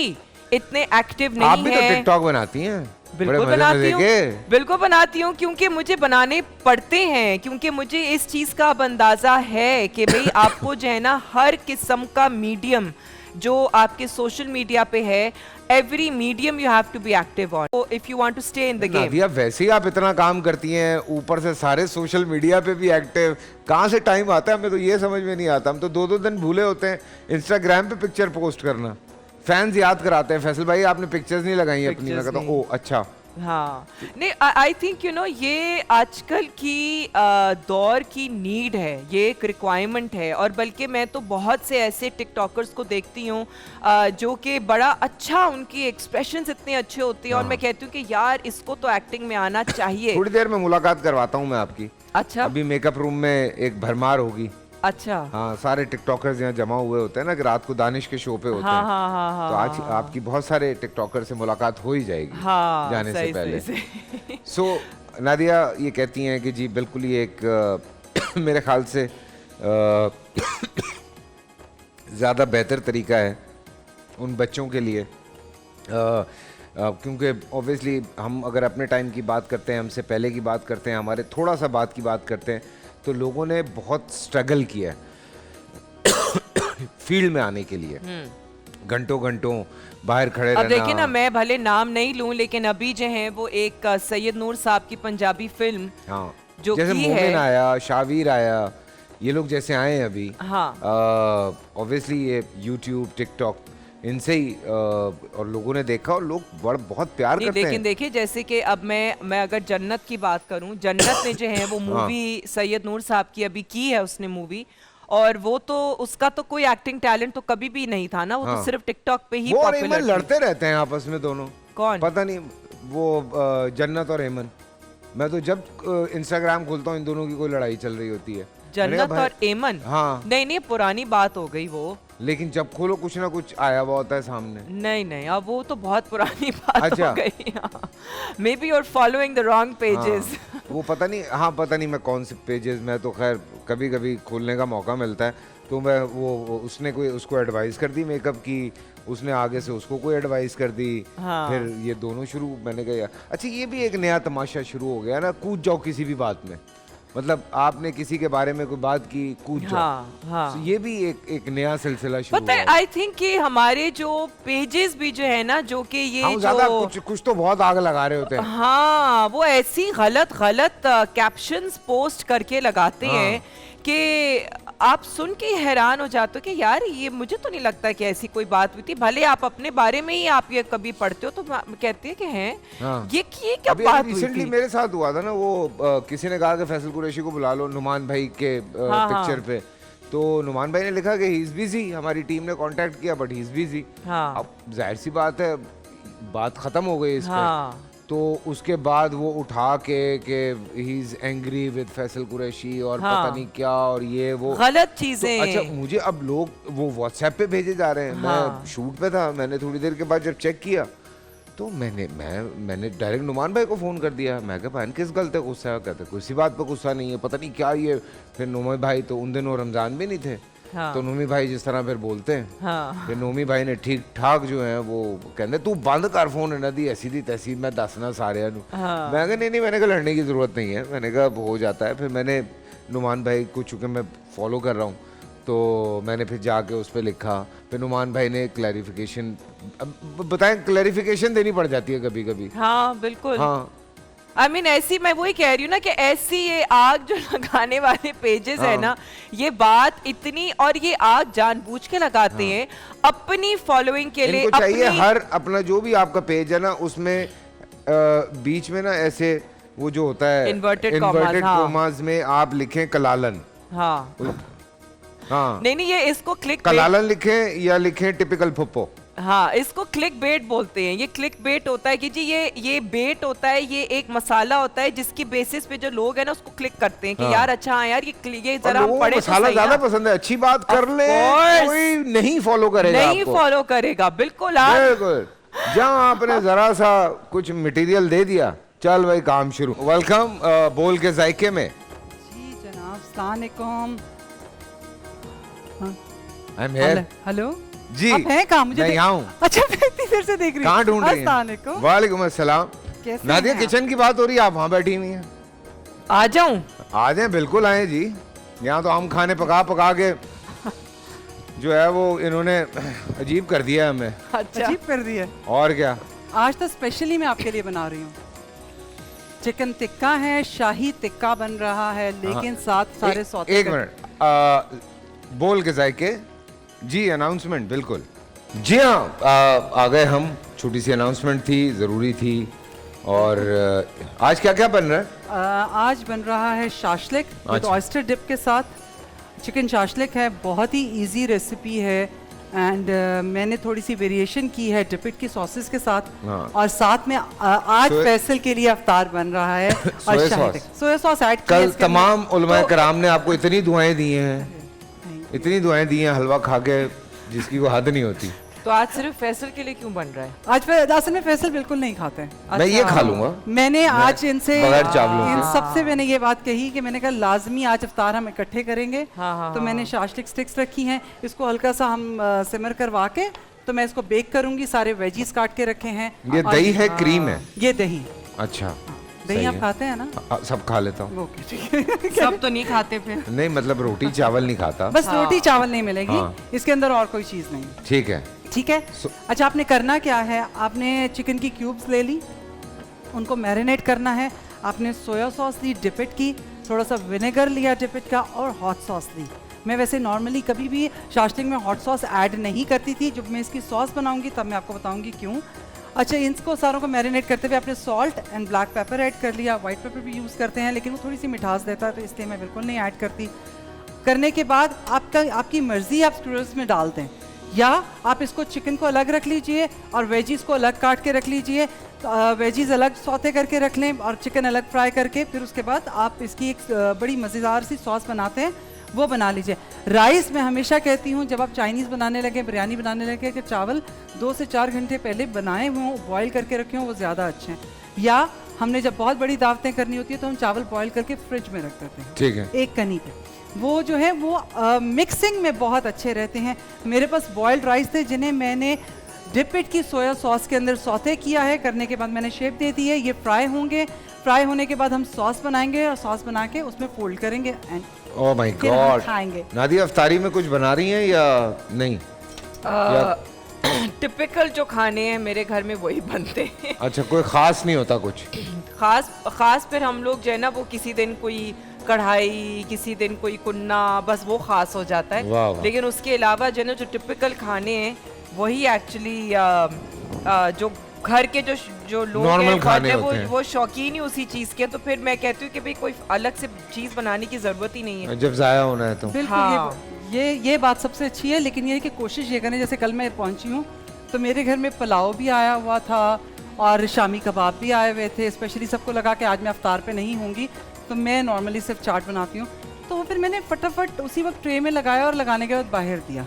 इतने एक्टिव नहीं आप भी है। तो टिकटॉक बनाती हैं? बिल्कुल बनाती हूँ, बिल्कुल बनाती हूँ, क्योंकि मुझे बनाने पड़ते हैं, क्योंकि मुझे इस चीज का अब अंदाजा है कि भाई आपको जो है ना हर किस्म का मीडियम जो आपके सोशल मीडिया पे है, every medium you have to be active on if you want to stay in the game. Nadia, वैसे ही आप इतना काम करती हैं, ऊपर से सारे सोशल मीडिया पे भी एक्टिव, कहाँ से टाइम आता है? हमें तो ये समझ में नहीं आता। हम तो 2-2 दिन भूले होते हैं इंस्टाग्राम पे पिक्चर पोस्ट करना। फैंस याद कराते हैं, फैसल भाई आपने पिक्चर्स नहीं लगाई अपनी। मैं कहता हूँ, ओ अच्छा। हाँ, नहीं, आई थिंक ये आजकल की दौर की नीड है, ये एक रिक्वायरमेंट है। और बल्कि मैं तो बहुत से ऐसे टिकटॉकर्स को देखती हूँ जो कि बड़ा अच्छा, उनकी एक्सप्रेशंस इतने अच्छे होते हैं। और मैं कहती हूँ कि यार इसको तो एक्टिंग में आना चाहिए। थोड़ी देर में मुलाकात करवाता हूँ मैं आपकी। अच्छा। अभी मेकअप रूम में एक भरमार होगी। अच्छा। हाँ, सारे टिकटॉकर्स यहाँ जमा हुए होते हैं ना, कि रात को दानिश के शो पे होते हैं। हाँ, तो आज आपकी बहुत सारे टिकटॉकर से मुलाकात हो ही जाएगी जाने से पहले। सो नादिया ये कहती हैं कि जी बिल्कुल ये एक मेरे ख्याल से ज़्यादा बेहतर तरीका है उन बच्चों के लिए, क्योंकि ऑब्वियसली हम अगर अपने टाइम की बात करते हैं, हमसे पहले की बात करते हैं, हमारे थोड़ा सा बात की बात करते हैं, तो लोगों ने बहुत स्ट्रगल किया फील्ड में आने के लिए, घंटों बाहर खड़े रहना। अब देखिए ना, मैं भले नाम नहीं लूं, लेकिन अभी जो है वो एक सैयद नूर साहब की पंजाबी फिल्म, हाँ, जो जैसे की मोमिन है, आया, शावीर आया, ये लोग जैसे आए हैं अभी, हाँ, ऑब्वियसली ये यूट्यूब, टिकटॉक, इनसे ही और लोगों ने देखा, और लोग बहुत प्यार करते हैं। लेकिन देखिए, जैसे कि अब मैं अगर जन्नत की बात करूं, जन्नत में जो है वो मूवी सैयद नूर साहब की अभी की है उसने मूवी, और वो तो उसका तो कोई एक्टिंग टैलेंट तो कभी भी नहीं था ना, वो तो सिर्फ टिकटॉक पे ही पॉपुलर थी। लड़ते रहते हैं आपस में दोनों। कौन? पता नहीं, वो जन्नत और एमन। मैं तो जब इंस्टाग्राम खोलता हूँ इन दोनों की कोई लड़ाई चल रही होती है। जन्नत और एमन? हाँ। नहीं, पुरानी बात हो गई वो, लेकिन जब खोलो कुछ ना कुछ आया हुआ होता है सामने। नहीं, अब वो तो बहुत पुरानी बात अच्छा। हो गई। Maybe you are following the wrong pages. वो पता नहीं मैं कौन से पेजेस, मैं तो खैर कभी कभी खोलने का मौका मिलता है तो मैं वो उसने कोई उसको एडवाइस कर दी मेकअप की, उसने आगे से उसको कोई एडवाइस कर दी। हाँ। फिर ये दोनों शुरू, मैंने कहा अच्छा ये भी एक नया तमाशा शुरू हो गया ना, कूद जाओ किसी भी बात में, मतलब आपने किसी के बारे में कोई बात की, कूद जाओ। हाँ। So ये भी एक नया सिलसिला शुरू पता है, आई थिंक कि हमारे जो पेजेस भी जो है ना, जो कि ये ज़्यादा कुछ तो बहुत आग लगा रहे होते हैं। हाँ, वो ऐसी गलत कैप्शंस पोस्ट करके लगाते हैं कि आप सुन के हैरान हो जाते हो कि यार ये मुझे तो नहीं लगता कि ऐसी कोई बात हुई थी। भले आप अपने बारे में ही आप ये कभी पढ़ते हो तो कहते हैं कि हैं ये क्या बात हुई थी। रिसेंटली मेरे साथ हुआ था ना, वो किसी ने कहा कि फैसल कुरैशी को बुला लो नुमान भाई के पिक्चर पे, तो नुमान भाई ने लिखा कि ही इज बिजी, हमारी टीम ने कांटेक्ट किया बट ही इज बिजी। अब जाहिर सी बात है, बात खत्म हो गई इस पे। तो उसके बाद वो उठा के he is angry with Faisal Qureshi और हाँ। पता नहीं क्या और ये वो गलत तो चीजें। अच्छा मुझे अब लोग वो व्हाट्सएप पे भेजे जा रहे हैं। हाँ। मैं शूट पे था, मैंने थोड़ी देर के बाद जब चेक किया तो मैंने डायरेक्ट नुमान भाई को फ़ोन कर दिया। मैं कहा भाई किस गलत है गुस्सा है? कहते किसी बात पे गुस्सा नहीं है, पता नहीं क्या ये। फिर नोमी भाई तो उन दिनों रमज़ान भी नहीं थे। हाँ। तो नोमी भाई जिस तरह फिर बोलते हैं, हाँ। फिर नोमी भाई ने ठीक ठाक जो है वो कहते तू बंद कर फोन इन्हों दी ऐसी दी तैसी मैं दसना सारे। हाँ। मैं कहा नहीं मैंने कहा लड़ने की ज़रूरत नहीं है, मैंने कहा हो जाता है। फिर मैंने नुमान भाई को चूँकि मैं फॉलो कर रहा हूँ तो मैंने फिर जाके उस पर लिखा। फिर नुमान भाई ने क्लैरिफिकेशन, अब बताएं क्लैरिफिकेशन देनी पड़ जाती है कभी कभी। हाँ बिल्कुल। हाँ आई मीन ऐसी मैं वही कह रही हूँ ना कि ऐसी ये आग जो लगाने वाले पेजेस है ना, ये बात इतनी, और ये आग जानबूझ के लगाते हैं अपनी फॉलोइंग के लिए। इनको चाहिए हर अपना जो भी आपका पेज है ना उसमें बीच में ना ऐसे वो जो होता है Inverted कॉमास में आप लिखें कलालन। हाँ हाँ नहीं ये इसको क्लिक कलालन लिखें या लिखें टिपिकल फुप्पो। हाँ इसको क्लिक बेट बोलते हैं। ये क्लिक बेट होता है कि जी ये बेट होता है, ये एक मसाला होता है जिसकी बेसिस पे जो लोग हैं ना उसको क्लिक करते हैं कि यार अच्छा हाँ यार ये जरा हम पढ़े तो मसाला सही ज्यादा ना। पसंद है, अच्छी बात कर ले कोई नहीं फॉलो करेगा नहीं आपको। फॉलो करेगा बिल्कुल। आप बिल्कुल जहाँ आपने जरा सा कुछ मटेरियल दे दिया चल भाई काम शुरू। वेलकम बोल के जायके में। जी जनाब अस्सलाम वालेकुम। I am here. हेलो जी आप हैं कहाँ? मुझे मैं यहाँ हूँ। अच्छा मैं इतनी देर से देख रही हूँ। कहाँ ढूंढ रही अस्सलाम हैं? वालेकुम। वालेकुम अस्सलाम। कैसे नादिया हैं आप? किचन की बात हो रही है, आप वहाँ बैठी हुई हैं। आ जाऊं? आ जाए बिल्कुल आए जी। यहाँ तो हम खाने पका पका के जो है वो इन्होंने अजीब कर दिया है हमें। अच्छा अजीब कर दिया। और क्या आज तो स्पेशली मैं आपके लिए बना रही हूँ। चिकन टिक्का है, शाही टिक्का बन रहा है, लेकिन साथ सारे सौते एक मिनट बोल के जायके जी अनाउंसमेंट बिल्कुल। जी हाँ आ गए हम। छोटी सी अनाउंसमेंट थी, ज़रूरी थी। और आज क्या क्या बन रहा है? आज बन रहा है शाशलिक विद अच्छा। ऑयस्टर डिप के साथ। चिकन शाशलिक है, बहुत ही इजी रेसिपी है एंड मैंने थोड़ी सी वेरिएशन की है डिपिट की सॉसेस के साथ। हाँ। और साथ में आज फैसल के लिए अफ्तार बन रहा है और सोया सॉस ऐड किया कल इसके अंदर। तमाम उलमा तो- कराम ने आपको इतनी दुआएं दी हैं, इतनी दुआएं दी हैं हलवा खा के जिसकी वो हद नहीं होती। तो आज सिर्फ फैसल के लिए क्यों बन रहा है? आज असल में फैसल बिल्कुल नहीं खाते हैं। मैं ये खा लूंगा। मैंने आज इनसे बगैर चावलों इन के। सबसे मैंने ये बात कही कि मैंने कहा लाजमी आज इफ्तार हम इकट्ठे करेंगे। हाँ, तो मैंने शाशलिक स्टिक्स रखी हैं, इसको हल्का सा हम सिमर करवा के तो मैं इसको बेक करूंगी। सारे वेजीज काट के रखे हैं। ये और दही है क्रीम है? ये दही। अच्छा दही सही आप है। खाते हैं ना? सब खा लेता हूँ। ओके ठीक है। सब तो नहीं खाते फिर। नहीं मतलब रोटी चावल नहीं खाता। बस रोटी चावल नहीं मिलेगी, हाँ। इसके अंदर और कोई चीज़ नहीं। ठीक है। ठीक है। अच्छा आपने करना क्या है, आपने चिकन की क्यूब्स ले ली, उनको मैरिनेट करना है। आपने सोया सॉस ली डिपिट की, थोड़ा सा विनेगर लिया डिपिट का और हॉट सॉस ली। मैं वैसे नॉर्मली कभी भी शाशलिक में हॉट सॉस ऐड नहीं करती थी, जब मैं इसकी सॉस बनाऊंगी तब मैं आपको बताऊंगी क्यों। अच्छा इनको सारों को मैरिनेट करते हुए आपने salt and black pepper add कर लिया। वाइट पेपर भी यूज़ करते हैं लेकिन वो थोड़ी सी मिठास देता है तो इसलिए मैं बिल्कुल नहीं ऐड करती। करने के बाद आपकी मर्ज़ी आप स्क्यूरर्स में डाल दें, या आप इसको चिकन को अलग रख लीजिए और वेजीज को अलग काट के रख लीजिए। वेजीज अलग सौते करके रख लें और चिकन अलग फ्राई करके फिर उसके बाद आप इसकी एक बड़ी मज़ेदार सी सॉस बनाते हैं, वो बना लीजिए। राइस मैं हमेशा कहती हूँ जब आप चाइनीज़ बनाने लगे, बिरयानी बनाने लगे, कि चावल 2 से 4 घंटे पहले बनाए हों, बॉईल करके रखे हों, वो ज़्यादा अच्छे हैं। या हमने जब बहुत बड़ी दावतें करनी होती है तो हम चावल बॉईल करके फ्रिज में रख देते हैं, ठीक है। एक कनी पे। वो जो है वो मिक्सिंग में बहुत अच्छे रहते हैं। मेरे पास बॉइल्ड राइस थे जिन्हें मैंने डिपिट की सोया सॉस के अंदर सौते किया है। करने के बाद मैंने शेप दे दी है, ये फ्राई होंगे। फ्राई होने के बाद हम सॉस बनाएंगे और सॉस बना के उसमें फोल्ड करेंगे एंड ओह माय फिर हम गॉड। खाएंगे। नादिया अफ्तारी में कुछ बना रही हैं या नहीं? टिपिकल जो खाने हैं मेरे घर में वही बनते हैं। अच्छा कोई खास नहीं होता कुछ? खास फिर हम लोग जो है ना वो किसी दिन कोई कढ़ाई, किसी दिन कोई कुन्ना, बस वो खास हो जाता वाह, है। वाह। लेकिन उसके अलावा जो है ना जो टिपिकल खाने हैं वही एक्चुअली जो घर के जो लोग Normal हैं खाने हैं, होते हैं। वो शौकीन ही उसी चीज़ के। तो फिर मैं कहती हूँ कि भाई कोई अलग से चीज़ बनाने की ज़रूरत ही नहीं है। जब जाया होना है तो बिल्कुल हाँ। ये बात सबसे अच्छी है। लेकिन ये है कि कोशिश ये करें, जैसे कल मैं पहुंची हूँ तो मेरे घर में पुलाव भी आया हुआ था और शामी कबाब भी आए हुए थे। स्पेशली सबको लगा कि आज मैं अफ्तार पे नहीं होंगी, तो मैं नॉर्मली सिर्फ चाट बनाती हूँ। तो फिर मैंने फटाफट उसी वक्त ट्रे में लगाया और लगाने के बाद बाहर दिया,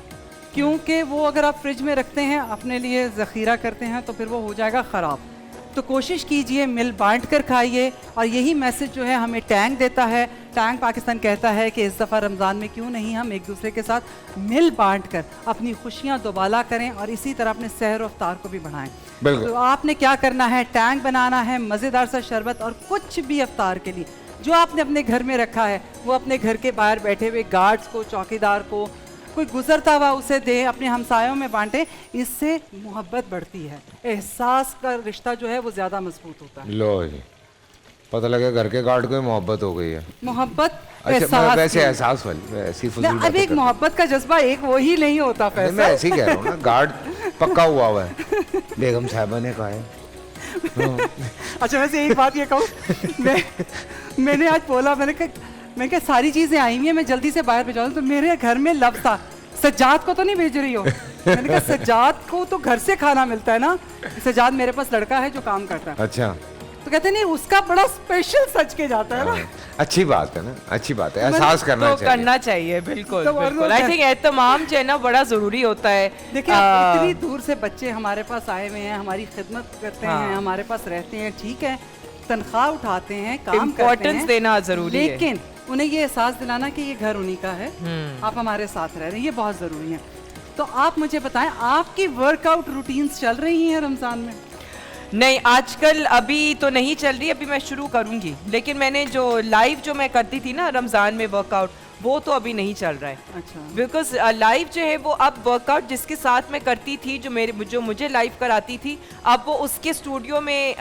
क्योंकि वो अगर आप फ्रिज में रखते हैं, अपने लिए ज़ख़ीरा करते हैं, तो फिर वो हो जाएगा ख़राब। तो कोशिश कीजिए मिल बांट कर खाइए। और यही मैसेज जो है हमें टैंग देता है। टैंग पाकिस्तान कहता है कि इस दफ़ा रमज़ान में क्यों नहीं हम एक दूसरे के साथ मिल बांट कर अपनी खुशियाँ दोबाला करें और इसी तरह अपने सहर और अफ्तार को भी बढ़ाएं। तो आपने क्या करना है, टैंग बनाना है, मज़ेदार सा शरबत, और कुछ भी अफ्तार के लिए जो आपने अपने घर में रखा है वो अपने घर के बाहर बैठे हुए गार्ड्स को, चौकीदार को, कोई गुजरता हुआ उसे दे, अपने हमसायों में बांटे। इससे मोहब्बत बढ़ती है, एहसास का रिश्ता जो है वो ज़्यादा मजबूत होता है। लो जी, पता लगे घर के गार्ड को मोहब्बत हो गई है। मोहब्बत अच्छा, वैसे एहसास वाली ऐसी फजूल अब एक मोहब्बत का जज्बा एक वो ही नहीं होता। नहीं, मैं ऐसे ही कह रहा हूँ ना, गार्ड पक्का हुआ है। बेगम साहिबा ने कहा है। अच्छा, वैसे एक बात ये कहूँ, मैंने आज बोला, मैंने कहा सारी चीज़ें आई हुई हैं, मैं जल्दी से बाहर भेजा दूँ, तो मेरे घर में लफ्ज़ था, सज्जाद को तो नहीं भेज रही हो? मैंने कहा सज्जाद को तो घर से खाना मिलता है ना, सज्जाद मेरे पास लड़का है जो काम करता है। अच्छा, तो कहते नहीं, उसका बड़ा स्पेशल सच के जाता है ना। अच्छी बात है ना, अच्छी बात है, एहसास करना चाहिए। करना चाहिए, बिल्कुल बिल्कुल। आई थिंक एहतमाम जो है ना बड़ा ज़रूरी होता है। देखिए, इतनी दूर से बच्चे हमारे पास आए हुए हैं, हमारी खिदमत करते हैं, हमारे पास रहते हैं, ठीक है, तनख्वाह उठाते हैं, काम करते हैं, देना जरूरी है, लेकिन उन्हें ये एहसास दिलाना कि ये घर उन्हीं का है, आप हमारे साथ रह रहे हैं, ये बहुत ज़रूरी है। तो आप मुझे बताएं, आपकी वर्कआउट रूटीन्स चल रही हैं रमज़ान में? नहीं, आजकल अभी तो नहीं चल रही, अभी मैं शुरू करूंगी, लेकिन मैंने जो लाइव जो मैं करती थी ना रमज़ान में वर्कआउट, वो तो अभी नहीं चल रहा है। अच्छा। बिकॉज लाइव जो है वो अब वर्कआउट जिसके साथ मैं करती थी, जो मुझे लाइव कराती थी, अब वो उसके स्टूडियो में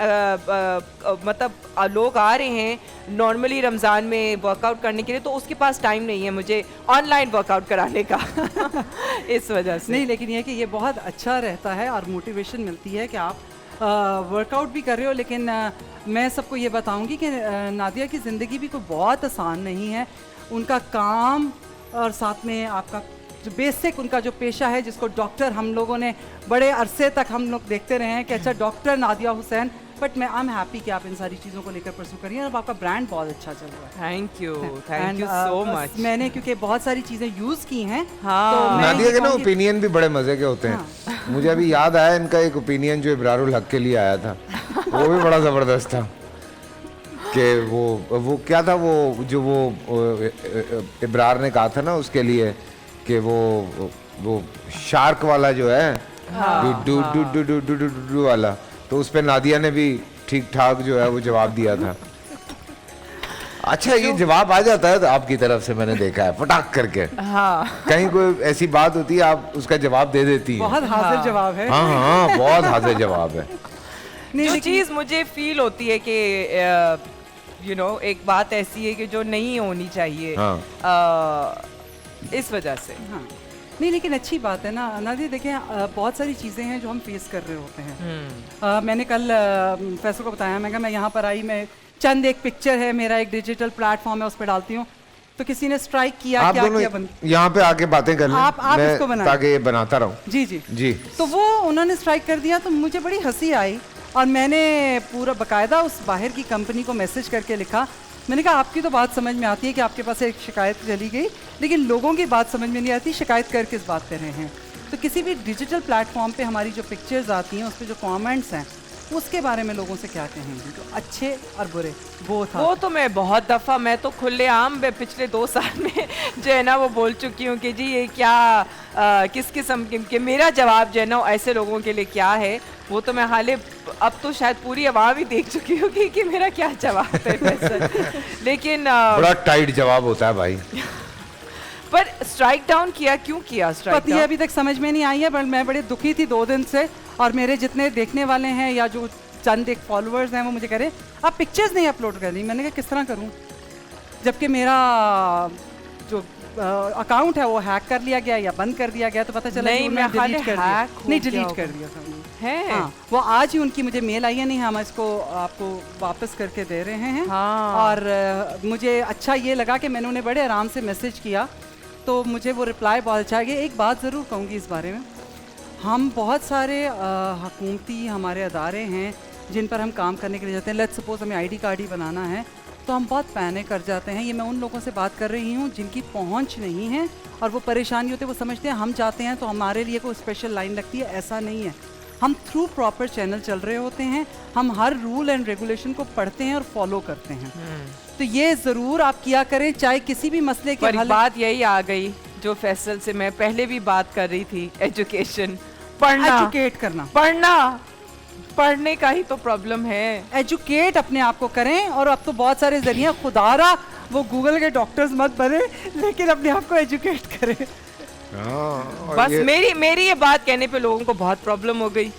मतलब लोग आ रहे हैं नॉर्मली रमज़ान में वर्कआउट करने के लिए, तो उसके पास टाइम नहीं है मुझे ऑनलाइन वर्कआउट कराने का। इस वजह से नहीं, लेकिन ये कि ये बहुत अच्छा रहता है और मोटिवेशन मिलती है कि आप वर्कआउट भी कर रहे हो। लेकिन मैं सबको ये बताऊंगी कि नादिया की ज़िंदगी भी कोई बहुत आसान नहीं है। उनका काम और साथ में आपका जो बेसिक उनका जो पेशा है, जिसको डॉक्टर हम लोगों ने बड़े अरसे तक हम लोग देखते रहे हैं कि अच्छा डॉक्टर नादिया हुसैन, बट मैं आई एम हैप्पी कि आप इन सारी चीज़ों को लेकर परसू करिए और आपका ब्रांड बहुत अच्छा चल रहा है। Thank you so much. मैंने क्योंकि बहुत सारी चीज़ें यूज़ की हैं। हाँ, तो नादिया के ना ओपिनियन भी बड़े मज़े के होते हैं। हाँ। मुझे अभी याद आया इनका एक ओपिनियन जो इब्रारुल हक के लिए आया था, वो भी बड़ा ज़बरदस्त था कि वो क्या था, वो जो वो इब्रार ने कहा था ना उसके लिए कि वो शार्क वाला जो है, do do do do do do do वाला, तो उस पे नादिया ने भी ठीक ठाक जो है वो जवाब दिया था। अच्छा, ये जवाब आ जाता है तो आपकी तरफ से मैंने देखा है फटाक करके। हाँ। कहीं कोई ऐसी बात होती है आप उसका जवाब दे देती हैं। बहुत हाजिर जवाब है। हाँ हाँ, बहुत हाजिर जवाब है। जो चीज़ मुझे फील होती है कि एक बात ऐसी है कि जो नहीं होनी चाहिए, इस वजह से। हाँ, नहीं, लेकिन अच्छी बात है ना नादिया। देखें, बहुत सारी चीज़ें हैं जो हम फेस कर रहे होते हैं। मैंने कल फैसल को बताया, मैं यहाँ पर आई, मैं चंद एक पिक्चर है, मेरा एक डिजिटल प्लेटफॉर्म है, उस पर डालती हूँ, तो किसी ने स्ट्राइक किया, आप क्या किया यहाँ पे आके बातें कर लें, आप इसको बनाएं ताकि ये बनाता रहूं। जी जी जी। तो वो उन्होंने स्ट्राइक कर दिया, तो मुझे बड़ी हंसी आई और मैंने पूरा बाकायदा उस बाहर की कंपनी को मैसेज करके लिखा। मैंने कहा आपकी तो बात समझ में आती है कि आपके पास एक शिकायत चली गई, लेकिन लोगों की बात समझ में नहीं आती, शिकायत कर किस बात पे रहे हैं। तो किसी भी डिजिटल प्लेटफॉर्म पे हमारी जो पिक्चर्स आती हैं, उस पर जो कमेंट्स हैं, उसके बारे में लोगों से क्या कहेंगे, जो अच्छे और बुरे वो था? वो तो मैं बहुत दफ़ा, मैं तो खुलेआम पिछले 2 साल में जो है ना वो बोल चुकी हूँ कि जी ये क्या किस किस्म के मेरा जवाब जो है ना ऐसे लोगों के लिए क्या है, वो तो मैं हाले अब तो शायद पूरी आवाम ही देख चुकी हूँ कि मेरा क्या जवाब है। लेकिन बड़ा टाइट जवाब होता है भाई। पर स्ट्राइक डाउन क्यों किया स्ट्राइक डाउन? अभी तक समझ में नहीं आई है, पर मैं बड़ी दुखी थी 2 दिन से, और मेरे जितने देखने वाले हैं या जो चंद एक फॉलोअर्स हैं वो मुझे कह रहे आप पिक्चर्स नहीं अपलोड कर रही। मैंने कहा किस तरह करूं, जबकि मेरा जो अकाउंट है वो हैक कर लिया गया या बंद कर दिया गया, तो पता चला नहीं, मैं डिलीट कर दिया था है। हाँ, वो आज ही उनकी मुझे मेल आई है, नहीं हम इसको आपको वापस करके दे रहे हैं। हाँ। और मुझे अच्छा ये लगा कि मैंने उन्हें बड़े आराम से मैसेज किया, तो मुझे वो रिप्लाई बहुत अच्छा गया। एक बात ज़रूर कहूँगी इस बारे में, हम बहुत सारे हुकूमती हमारे अदारे हैं जिन पर हम काम करने के लिए जाते हैं, लेट्स सपोज हमें आईडी कार्ड ही बनाना है, तो हम बहुत पैनिक कर जाते हैं। ये मैं उन लोगों से बात कर रही हूँ जिनकी पहुँच नहीं है और वो परेशानी होते हैं, वो समझते हैं हम जाते हैं तो हमारे लिए कोई स्पेशल लाइन लगती है, ऐसा नहीं है। हम थ्रू प्रॉपर चैनल चल रहे होते हैं, हम हर रूल एंड रेगुलेशन को पढ़ते हैं और फॉलो करते हैं। तो ये ज़रूर आप किया करें, चाहे किसी भी मसले के पर हल। बात यही आ गई जो फैसल से मैं पहले भी बात कर रही थी, एजुकेशन, पढ़ना, एजुकेट करना, पढ़ने का ही तो प्रॉब्लम है। एजुकेट अपने आप को करें। और अब तो बहुत सारे जरिए, खुदारा वो गूगल के डॉक्टर्स मत बने, लेकिन अपने आप को एजुकेट करें। बस मेरी ये बात कहने पे लोगों को बहुत प्रॉब्लम हो गई।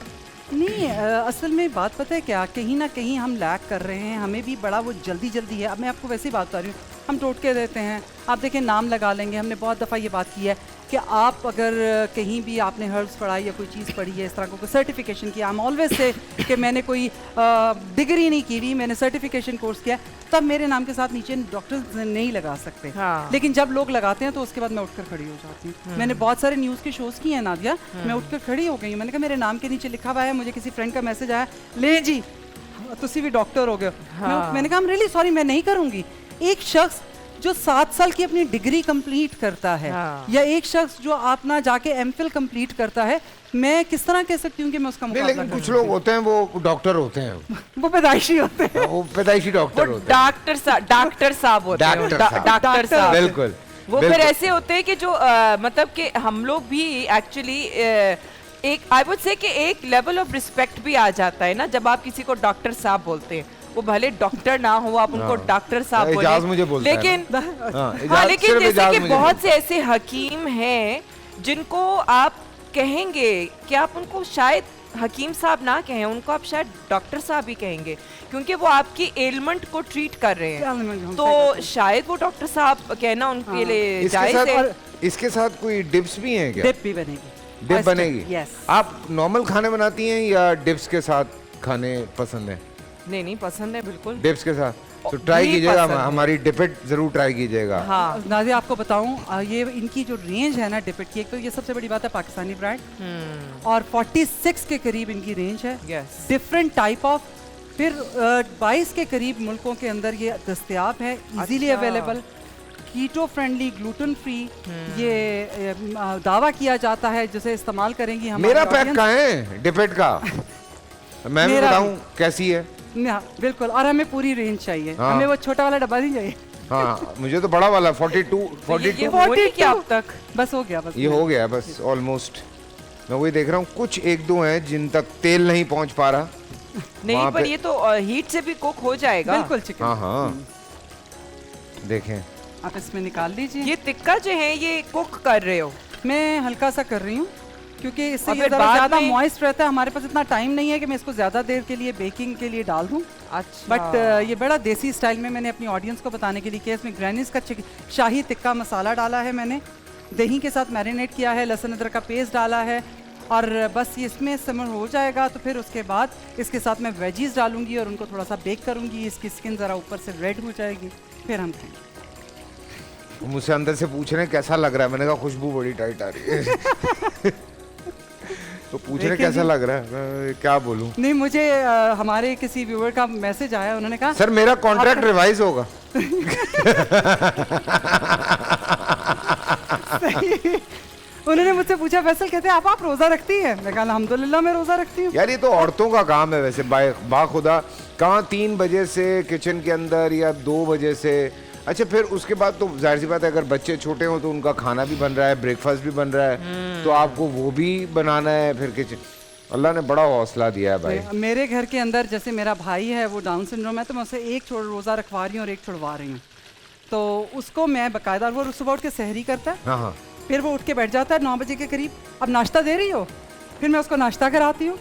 नहीं, असल में बात पता है क्या, कहीं ना कहीं हम लैक कर रहे हैं, हमें भी बड़ा वो जल्दी है। अब मैं आपको वैसे ही बात बता रही हूँ, हम टोटके देते हैं, आप देखें नाम लगा लेंगे। हमने बहुत दफ़ा ये बात की है कि आप अगर कहीं भी आपने हर्ब्स पढ़ाई या कोई चीज़ पढ़ी है, इस तरह को सर्टिफिकेशन किया, हम ऑलवेज से कि मैंने कोई डिग्री नहीं की हुई, मैंने सर्टिफिकेशन कोर्स किया, तब मेरे नाम के साथ नीचे डॉक्टर्स नहीं लगा सकते। हाँ। लेकिन जब लोग लगाते हैं तो उसके बाद मैं उठकर खड़ी हो जाती हूँ। मैंने बहुत सारे न्यूज़ के शोज़ किए हैं नादिया, मैं उठकर खड़ी हो गई। मैंने कहा मेरे नाम के नीचे लिखा हुआ है, मुझे किसी फ्रेंड का मैसेज आया, ले जी तुसी भी डॉक्टर हो गए। मैंने कहा रियली सॉरी, मैं नहीं करूँगी। एक शख्स जो 7 साल की अपनी डिग्री कंप्लीट करता है, या एक शख्स जो अपना जाके एमफिल कंप्लीट करता है, मैं किस तरह कह सकती हूँ कि मैं उसका मुकाबला लेकिन कुछ लोग होते हैं वो डॉक्टर होते हैं, वो पैदाइशी होते हैं, वो पैदाइशी डॉक्टर होते हैं, डॉक्टर साहब होते हैं, डॉक्टर साहब, बिल्कुल। वो फिर ऐसे होते हैं कि जो मतलब कि हम लोग भी एक्चुअली एक आई वुड से कि एक लेवल ऑफ रिस्पेक्ट भी आ जाता है ना, जब आप किसी को डॉक्टर साहब बोलते हैं। वो भले डॉक्टर ना हो, आप उनको डॉक्टर साहब इजाज़ मुझे बोले, बोलता लेकिन है हाँ, लेकिन जैसे कि बहुत से ऐसे हकीम हैं जिनको आप कहेंगे कि आप उनको शायद हकीम साहब ना कहें, उनको आप शायद डॉक्टर साहब ही कहेंगे, क्योंकि वो आपकी एलिमेंट को ट्रीट कर रहे हैं। तो शायद वो डॉक्टर साहब कहना उनके लिए जायज़ है। इसके साथ कोई डिप्स भी हैं क्या? डिप भी बनेगी, डिप बनेगी। यस। आप नॉर्मल खाने बनाती हैं या डिप्स के साथ खाने पसंद है? नहीं पसंद है बिल्कुल डिप्स के साथ, तो ट्राई कीजिएगा, हमारी डिपिट जरूर ट्राई कीजिएगा। हाँ। नाज़िया आपको बताऊं, ये इनकी जो रेंज है ना डिपिट की, एक तो ये सबसे बड़ी बात है पाकिस्तानी ब्रांड, और 46 के करीब इनकी रेंज है, डिफरेंट टाइप ऑफ, फिर 22 के करीब मुल्कों के अंदर ये दस्तयाब है, easily available, keto friendly, gluten free, ये दावा किया जाता है जिसे इस्तेमाल करेंगी हमारे। मेरा पैक कहाँ है डिपिट का? मैं भी बताऊं कैसी है? बिल्कुल, और हमें पूरी रेंज चाहिए। हाँ। हमें वो छोटा वाला डब्बा नहीं चाहिए। हाँ, मुझे तो बड़ा वाला 42 क्या अब तक बस हो गया, बस ये हो गया बस ऑलमोस्ट। मैं वही देख रहा हूँ, कुछ एक दो हैं जिन तक तेल नहीं पहुंच पा रहा। नहीं, पर ये तो हीट से भी कुक हो जाएगा। बिल्कुल चिकन। हाँ देखें, आप इसमें निकाल लीजिए। ये टिक्का जो है ये कुक कर रहे हो? मैं हल्का सा कर रही हूँ, क्योंकि इससे ये बाद ज़्यादा मॉइस्ट रहता है। हमारे पास इतना टाइम नहीं है कि मैं इसको ज़्यादा देर के लिए बेकिंग के लिए डाल दूँ। अच्छा। बट ये बड़ा देसी स्टाइल में मैंने अपनी ऑडियंस को बताने के लिए किया। इसमें ग्रैनीज का शाही टिक्का मसाला डाला है मैंने, दही के साथ मैरिनेट किया है, लहसुन अदरक का पेस्ट डाला है, और बस ये इसमें समर हो जाएगा तो फिर उसके बाद इसके साथ मैं वेजीज डालूंगी और उनको थोड़ा सा बेक करूँगी। इसकी स्किन ज़रा ऊपर से रेड हो जाएगी, फिर हम खाएंगे। मुझसे अंदर से पूछ रहे हैं कैसा लग रहा है, मैंने कहा खुशबू बड़ी टाइट आ रही है। तो पूछ रहे कैसा लग रहा है, मैं क्या बोलूं? नहीं, मुझे हमारे किसी व्यूअर का मैसेज आया, उन्होंने कहा सर मेरा कॉन्ट्रैक्ट रिवाइज होगा। उन्होंने मुझसे पूछा फैसल कहते हैं आप रोजा रखती हैं? मैं कहा अल्हम्दुलिल्लाह मैं रोजा रखती हूँ। यार ये तो औरतों का काम है वैसे, बाखुदा कहाँ 3 बजे से किचन के अंदर या 2 बजे से। अच्छा, फिर उसके बाद तो जाहिर सी बात है अगर बच्चे छोटे हों तो उनका खाना भी बन रहा है, ब्रेकफास्ट भी बन रहा है, तो आपको वो भी बनाना है फिर किचन। अल्लाह ने बड़ा हौसला दिया है भाई। मेरे घर के अंदर जैसे मेरा भाई है वो डाउन सिंड्रोम है, तो मैं उसे एक रोज़ा रखवा रही हूँ और एक छुड़वा रही हूँ। तो उसको मैं बाकायदा, वो सुबह उठ के सहरी करता है, हाँ, फिर वो उठ के बैठ जाता है 9 बजे के करीब। अब नाश्ता दे रही हो, फिर मैं उसको नाश्ता कराती हूँ,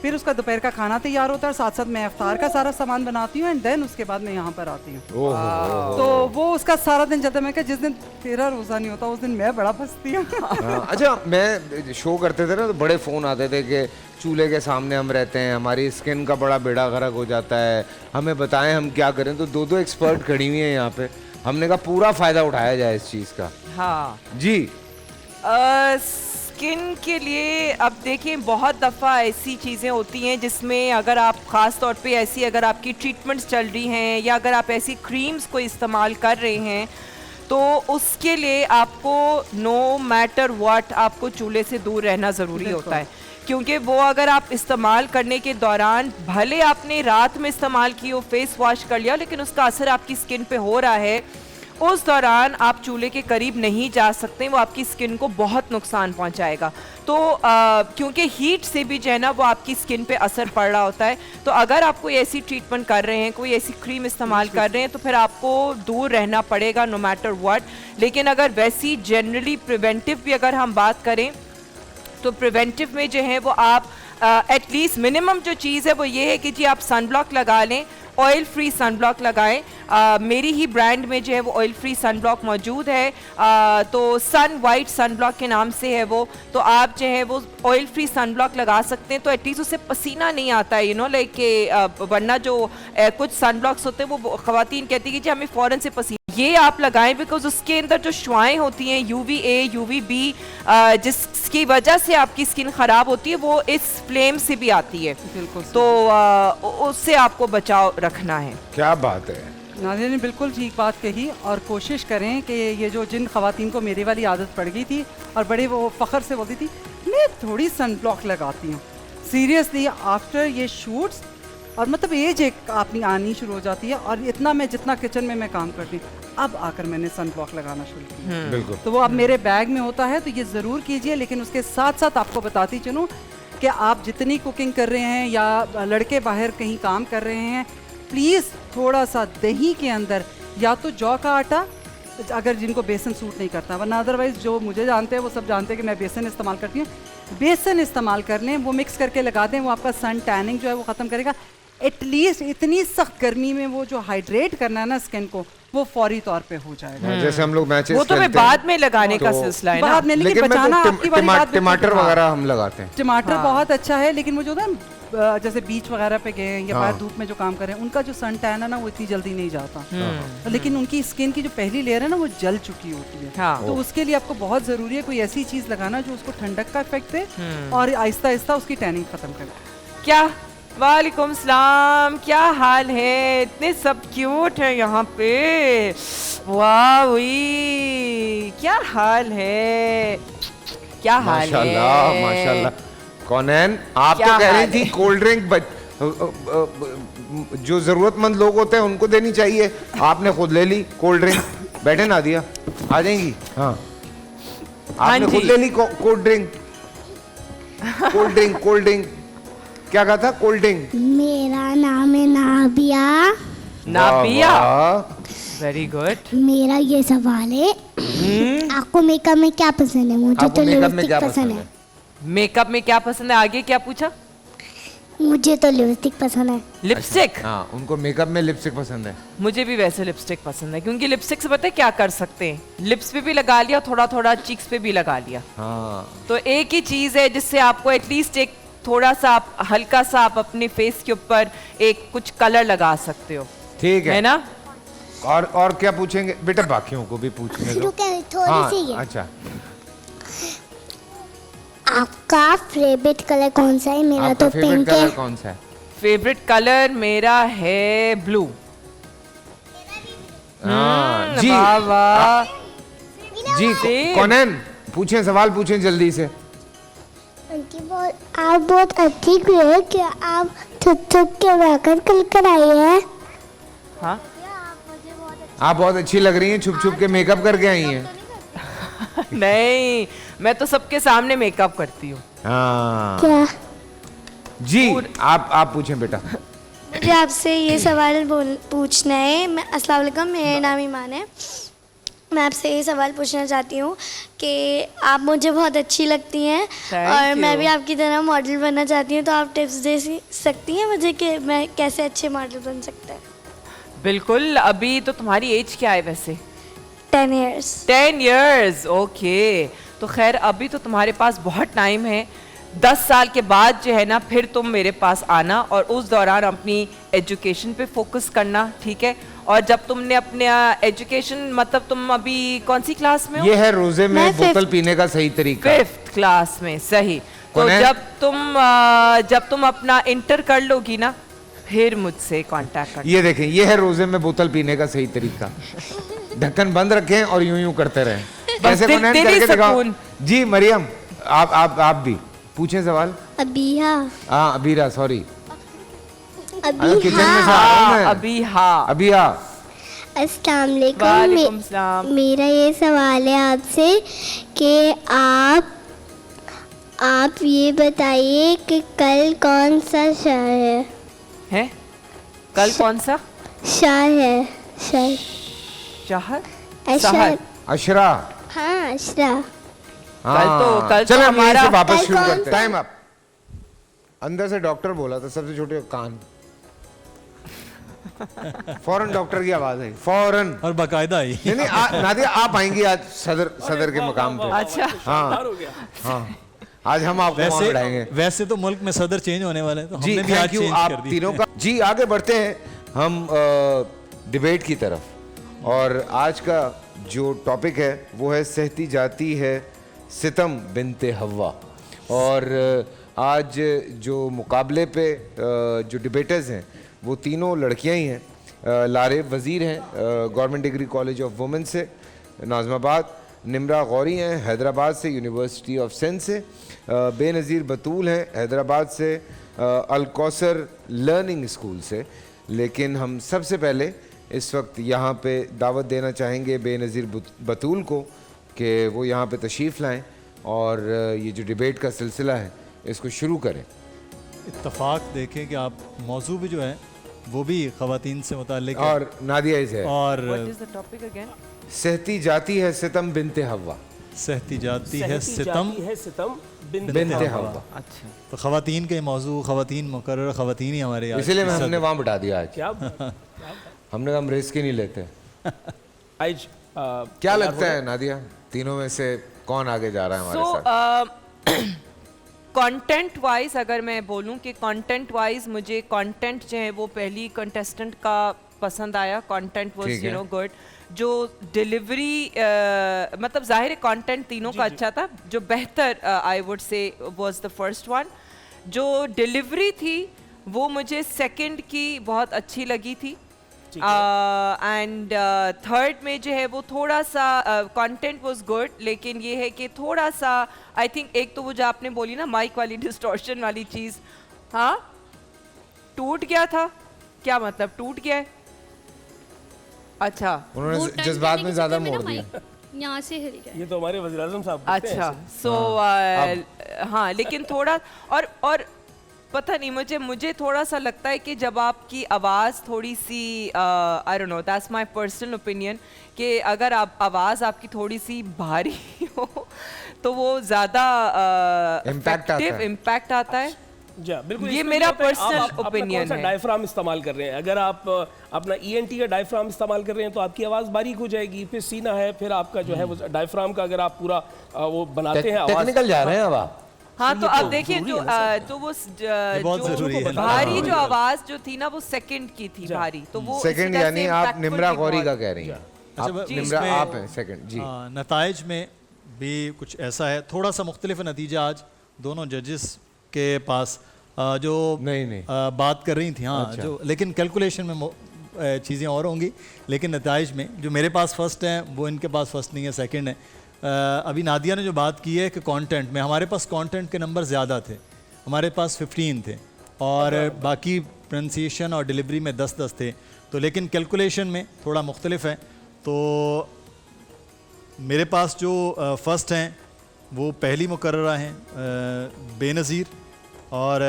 फिर उसका दोपहर का खाना तैयार होता है, साथ साथ मैं इफ्तार का सारा सामान बनाती हूँ, एंड देन उसके बाद मैं यहाँ पर आती हूँ। तो वो उसका सारा दिन चलता है। मैं कहा जिस दिन तेरा रोज़ा नहीं होता उस दिन मैं बड़ा फंसती हूँ। अच्छा, मैं शो करते थे ना तो बड़े फ़ोन आते थे कि चूल्हे के सामने हम रहते हैं, हमारी स्किन का बड़ा बेड़ा गर्क हो जाता है, हमें बताएं हम क्या करें। तो 2 एक्सपर्ट खड़ी हुई हैं यहाँ पे, हमने कहा पूरा फ़ायदा उठाया जाए इस चीज़ का। हाँ जी। स्किन के लिए अब देखिए बहुत दफ़ा ऐसी चीज़ें होती हैं जिसमें अगर आप ख़ास तौर पे ऐसी अगर आपकी ट्रीटमेंट्स चल रही हैं या अगर आप ऐसी क्रीम्स को इस्तेमाल कर रहे हैं तो उसके लिए आपको नो मैटर व्हाट आपको चूल्हे से दूर रहना ज़रूरी होता है, क्योंकि वो अगर आप इस्तेमाल करने के दौरान भले आपने रात में इस्तेमाल की हो, फेस वॉश कर लिया, लेकिन उसका असर आपकी स्किन पे हो रहा है, उस दौरान आप चूल्हे के करीब नहीं जा सकते, वो आपकी स्किन को बहुत नुकसान पहुंचाएगा। तो क्योंकि हीट से भी जो है ना वो आपकी स्किन पे असर पड़ रहा होता है, तो अगर आप कोई ऐसी ट्रीटमेंट कर रहे हैं, कोई ऐसी क्रीम इस्तेमाल कर रहे हैं, तो फिर आपको दूर रहना पड़ेगा नो मैटर व्हाट। लेकिन अगर वैसी जनरली प्रिवेंटिव भी अगर हम बात करें तो प्रिवेंटिव में जो है वो आप एटलीस्ट मिनिमम जो चीज़ है वो ये है कि जी आप सनब्लॉक लगा लें, ऑयल फ्री सनब्लॉक लगाएं। मेरी ही ब्रांड में जो है वो ऑयल फ्री सनब्लॉक मौजूद है, तो सन वाइट सनब्लॉक के नाम से है वो, तो आप जो है वो ऑयल फ्री सनब्लॉक लगा सकते हैं, तो एटलीस्ट उससे पसीना नहीं आता है, यू नो लाइक के वरना जो कुछ सनब्लॉक्स होते हैं वो ख़वातीन कहती है कि जी हमें फ़ौरन से पसीना, ये आप लगाएं बिकॉज उसके अंदर जो शुआएं होती हैं UVA UVB जिसकी वजह से आपकी स्किन ख़राब होती है वो इस फ्लेम से भी आती है, बिल्कुल तो उससे आपको बचाव रखना है। क्या बात है, नाज़रीन ने बिल्कुल ठीक बात कही। और कोशिश करें कि ये जो जिन ख़वातीन को मेरी वाली आदत पड़ गई थी और बड़े वो फ़ख्र से बोलती थी मैं थोड़ी सनब्लॉक लगाती हूँ, सीरियसली आफ्टर ये शूट्स और मतलब एज एक अपनी आनी शुरू हो जाती है, और इतना मैं जितना किचन में मैं काम करती हूँ अब आकर मैंने सनब्लॉक लगाना शुरू किया। बिल्कुल। तो वो अब मेरे बैग में होता है, तो ये ज़रूर कीजिए। लेकिन उसके साथ साथ आपको बताती चलूँ कि आप जितनी कुकिंग कर रहे हैं या लड़के बाहर कहीं काम कर रहे हैं, प्लीज़ थोड़ा सा दही के अंदर या तो जौ का आटा, अगर जिनको बेसन सूट नहीं करता, वरना अदरवाइज़ जो मुझे जानते हैं वो सब जानते हैं कि मैं बेसन इस्तेमाल करती हूँ, बेसन इस्तेमाल कर लें, वो मिक्स करके लगा दें, वो आपका सन टैनिंग जो है वो ख़त्म करेगा। एटलीस्ट इतनी सख्त गर्मी में वो जो हाइड्रेट करना है ना स्किन को, वो फौरी तौर पे हो जाएगा। जैसे हम लोग मैचेस वो तो मैं बाद में लगाने का सिलसिला है ना। बाद में, लेकिन लेकिन मैं बचाना तो आपकी वाली बात बिल्कुल। टमाटर वगैरह हम लगाते हैं। टमाटर हाँ। बहुत अच्छा है, लेकिन वो जो ना जैसे बीच वगैरह पे गए या बाहर हाँ। धूप में जो काम कर रहे हैं, उनका जो सन टैन है ना वो इतनी जल्दी नहीं जाता, लेकिन उनकी स्किन की जो पहली लेयर है ना वो जल चुकी होती है। हाँ। तो उसके लिए आपको बहुत ज़रूरी है कोई ऐसी चीज़ लगाना जो उसको ठंडक का इफेक्ट दे और आहिस्ता आहिस्ता उसकी टैनिंग खत्म करे। क्या वालेकुम सलाम, क्या हाल है? इतने सब क्यूट है यहाँ पे, वाह क्या हाल है, क्या हाल है? माशाल्लाह माशाल्लाह। कौनैन, आप क्या तो कह रही हाल थी है? कोल्ड ड्रिंक जो जरूरतमंद लोग होते हैं उनको देनी चाहिए, आपने खुद ले ली कोल्ड ड्रिंक। बैठे नादिया, आ जाएंगी। हाँ, आपने हाँ खुद जी। ले ली कोल्ड ड्रिंक। कोल्ड ड्रिंक क्या कहा था? Cold drink. मेरा नाम है नाबिया। नाबिया, वाह, वाह। Very good. मेरा ये सवाल है, आपको मेकअप में क्या पसंद है? मुझे आपको तो मेकअप में लिपस्टिक क्या पसंद पसंद है। है? मेकअप में क्या पसंद है? आगे क्या पूछा? मुझे तो लिपस्टिक पसंद है। लिपस्टिक। हाँ, उनको मेकअप में लिपस्टिक पसंद है। मुझे भी वैसे लिपस्टिक पसंद है, क्योंकि लिपस्टिक से पता है क्या कर सकते हैं, लिप्स पे भी लगा लिया, थोड़ा थोड़ा चीक्स पे भी लगा लिया, हाँ, तो एक ही चीज है जिससे आपको एटलीस्ट एक थोड़ा सा आप हल्का सा आप अपने फेस के ऊपर एक कुछ कलर लगा सकते हो, ठीक है है ना? और क्या पूछेंगे बेटा? बाकियों को भी पूछने दो। रुके थोड़ी हाँ, सी है। अच्छा, आपका फेवरेट कलर कौन सा है? मेरा आपका तो फेवरेट पिंक कलर है। कौन सा है? फेवरेट कलर मेरा है ब्लू। हाँ, जी वाह वाह। जी। Same. कौनैन, पूछें, सवाल पूछें जल्दी से। आप बहुत अच्छी है कि आप छुप के बैकर कल कर आई है। हाँ आप बहुत अच्छी लग रही हैं, छुप छुप के मेकअप करके आई हैं। नहीं, मैं तो सबके सामने मेकअप करती हूँ। हाँ क्या? जी, आप पूछें बेटा। मुझे आपसे ये सवाल पूछना है। मैं अस्सलाम वालेकुम, मेरा नाम ईमान है। मैं आपसे ये सवाल पूछना चाहती हूँ कि आप मुझे बहुत अच्छी लगती हैं Thank और मैं you. भी आपकी तरह मॉडल बनना चाहती हूँ, तो आप टिप्स दे सकती हैं मुझे कि मैं कैसे अच्छे मॉडल बन सकते हैं? बिल्कुल। अभी तो तुम्हारी एज क्या है वैसे? 10 years। 10 years, okay. तो खैर अभी तो तुम्हारे पास बहुत टाइम है। 10 साल के बाद जो है ना फिर तुम मेरे पास आना और उस दौरान अपनी एजुकेशन पे फोकस करना, ठीक है? और जब तुमने अपने एजुकेशन मतलब तुम अभी कौन सी क्लास में हो? ये है रोजे में मैं बोतल fifth। पीने का सही तरीका। 5th क्लास में, सही। तो कौन है? जब तुम अपना इंटर कर लोगी ना फिर मुझसे कांटेक्ट करना। ये देखें, ये है रोजे में बोतल पीने का सही तरीका। ढक्कन बंद रखें और यूं यूं करते रहें। कैसे दिल- कौन दिली करके दिखाओ। सुकून। जी मरियम, आप भी पूछें सवाल। अबिया हाँ अबीरा, सॉरी अभी किचन में हाँ से आ रहा हूं मैं। अभी हाँ। अभी हाँ। अस्सलाम वालेकुम। वालेकुम सलाम। मेरा ये सवाल है आपसे कि आप ये बताइए कि कल कौन सा शहर है? कल कौन सा है शहर शहर? अशर अशरा। हाँ अशरा। कल तो चलो हम यहीं हमारा- से वापस कल शुरू कौन करते सा- हैं। Time up. अंदर से डॉक्टर बोला था, सबसे छोटे कान। फौरन डॉक्टर की आवाज है, फौरन। और बाकायदा ही नहीं नहीं, नादिया आप आएंगी आज सदर के मकाम पे। अच्छा हाँ आज हम आपको वहाँ वैसे बढ़ाएंगे। वैसे तो मुल्क में सदर चेंज होने वाले हैं, तो जी हमने भी आज थैंक यू चेंज आप कर दी। तीनों का। जी आगे बढ़ते हैं हम डिबेट की तरफ, और आज का जो टॉपिक है वो है सहती जाती है सितम बिनते हवा। और आज जो मुकाबले पे जो डिबेटर्स हैं वो तीनों लड़कियां ही हैं। लारे वज़ीर हैं government degree college of women से नाज़माबाद, निम्रा गौरी हैं हैदराबाद से यूनिवर्सिटी ऑफ सेंट से, बेनज़ीर बतूल हैं हैदराबाद से अल कौसर लर्निंग स्कूल से। लेकिन हम सबसे पहले इस वक्त यहाँ पे दावत देना चाहेंगे बेनज़ीर बतूल को कि वो यहाँ पे तशरीफ़ लाएं और ये जो डिबेट का सिलसिला है इसको शुरू करें। इत्तफाक देखें कि आप मौजू भी जो है वो भी ख़वातीन से मुताल्लिक है। और नादिया इसे और What is the topic again? सहती जाती है सितम बिनते हवा। सहती जाती है सितम बिनते हवा। अच्छा तो ख़वातीन के मौजू, ख़वातीन मुकर्रर ख़वातीन ही हमारे आज इसीलिए की हमने सदर। वहाँ बिठा दिया आज। क्या हमने कहा हम रिस्क ही नहीं लेते। आज क्या लगता है नादिया, तीनों में से कौन आगे जा रहा है हमारे साथ? कंटेंट वाइज अगर मैं बोलूं कि कंटेंट वाइज मुझे कंटेंट जो है वो पहली कंटेस्टेंट का पसंद आया। कंटेंट वाज ठीक यू है। No good. जो डिलीवरी मतलब जाहिर है कंटेंट तीनों का अच्छा था। जो बेहतर I would say was the first one. जो डिलीवरी थी वो मुझे सेकंड की बहुत अच्छी लगी थी। एंड थर्ड में जो है वो थोड़ा सा कंटेंट वाज गुड, लेकिन ये है कि थोड़ा सा आई थिंक एक तो वो जो आपने बोली ना माइक वाली डिस्टॉर्शन वाली चीज़, हाँ टूट गया था। क्या मतलब टूट गया है? अच्छा उन्होंने जज्बात में ज़्यादा मोड़ दिया। यहाँ से हिल गया। ये तो हमारे वज़ीर-ए-आज़म साहब बोलते हैं अच्छा ऐसे। सो हाँ लेकिन थोड़ा और पता नहीं मुझे थोड़ा सा लगता है कि जब आपकी आवाज़ थोड़ी सी I don't know, that's my personal opinion, कि अगर आप आवाज़ आपकी थोड़ी सी भारी हो तो वो ज़्यादा इम्पैक्ट आता है। जी बिल्कुल, ये इसमें मेरा होता है, आप personal अपना opinion कौन सा है। डायफ्राम इस्तेमाल कर रहे हैं। अगर आप अपना ENT का डायफ्राम इस्तेमाल कर रहे हैं तो आपकी आवाज़ बारीक हो जाएगी। फिर सीना है, फिर आपका जो है वो डायफ्राम का अगर आप पूरा वो बनाते हैं आवाज़। टेक्निकल जा रहे हैं अब आप। हाँ तो अब देखिए जो तो वो बहुत ज़रूरी है। भारी जो आवाज़ जो थी ना वो सेकंड की थी भारी, तो वो सेकंड इसी तरह यानी से आप impactful निम्रा थी गौरी का बहुत। कह रही हैं। अच्छा, आप जी, निम्रा इसमें- आप हैं सेकंड जी। नताइज में भी कुछ ऐसा है, थोड़ा सा मुख्तलिफ नतीजा आज दोनों जजेस के पास जो नहीं। बात कर रही थी। हाँ अच्छा। जो लेकिन कैलकुलेशन में चीज़ें और होंगी, लेकिन नताइज में जो मेरे पास फर्स्ट है वो इनके पास फर्स्ट नहीं है, सेकंड है। अभी नादिया ने जो बात की है कि कंटेंट में हमारे पास कंटेंट के नंबर ज़्यादा थे, हमारे पास 15 थे और बाकी प्रोनाउंसिएशन और डिलीवरी में 10-10 थे। तो लेकिन कैलकुलेशन में थोड़ा मुख्तलिफ है। तो मेरे पास जो फर्स्ट हैं वो पहली मुकर्ररा हैं बेनज़ीर, और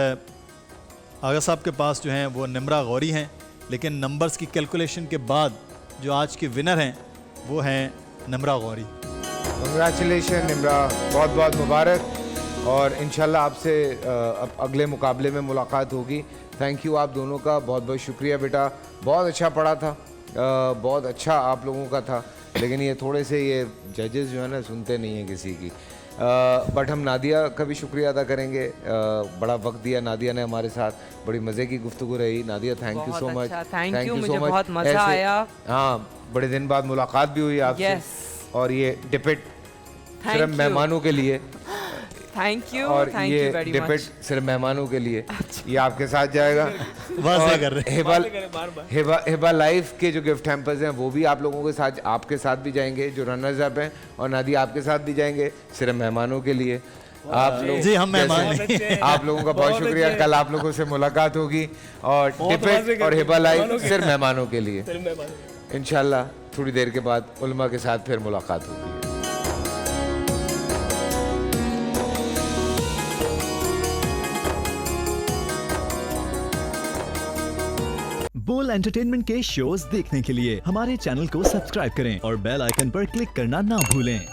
आगा साहब के पास जो हैं वो निम्रा गौरी हैं। लेकिन नंबर्स की कैलकुलेशन के बाद जो आज के विनर हैं वो हैं निम्रा गौरी। कंग्रेचुलेशन निम्रा, बहुत बहुत मुबारक। और इंशाल्लाह आपसे अब अगले मुकाबले में मुलाकात होगी। थैंक यू आप दोनों का, बहुत बहुत शुक्रिया बेटा, बहुत अच्छा पढ़ा था, बहुत अच्छा आप लोगों का था। लेकिन ये थोड़े से ये जजेस जो है ना सुनते नहीं हैं किसी की। बट हम नादिया का भी शुक्रिया अदा करेंगे, बड़ा वक्त दिया नादिया ने हमारे साथ, बड़ी मज़े की गुफ्तगू रही। नादिया थैंक यू बहुत सो मच। अच्छा, thank you, मुझे बहुत मज़ा आया। हाँ, बड़े दिन बाद मुलाकात भी हुई आपसे। Yes. और ये डिपेट Thank सिर्फ you. मेहमानों के लिए, थैंक यू, और थैंक ये यू वेरी डिपेट मच। सिर्फ मेहमानों के लिए, ये आपके साथ जाएगा। वाज़ेह कर रहे हैं। हिबा लाइफ के जो गिफ्ट हैम्पर्स हैं वो भी आप लोगों के साथ, आपके साथ भी जाएंगे जो रनर्स अप हैं, और नादिया आपके साथ भी जाएंगे सिर्फ मेहमानों के लिए। आप लोग जी, हम मेहमान जैसे- हैं। आप लोगों का बहुत शुक्रिया। कल आप लोगों से मुलाकात होगी, और बहुत वाज़ेह डिपेट कर और रहे हिबा हैं, लाइफ मेहमानों के सिर्फ मेहमानों के लिए। सिर्फ मेहमान। इंशाल्लाह थोड़ी देर के बाद उल्मा के साथ फिर मुलाकात होगी। बोल एंटरटेनमेंट के शोज देखने के लिए हमारे चैनल को सब्सक्राइब करें और बेल आइकन पर क्लिक करना ना भूलें।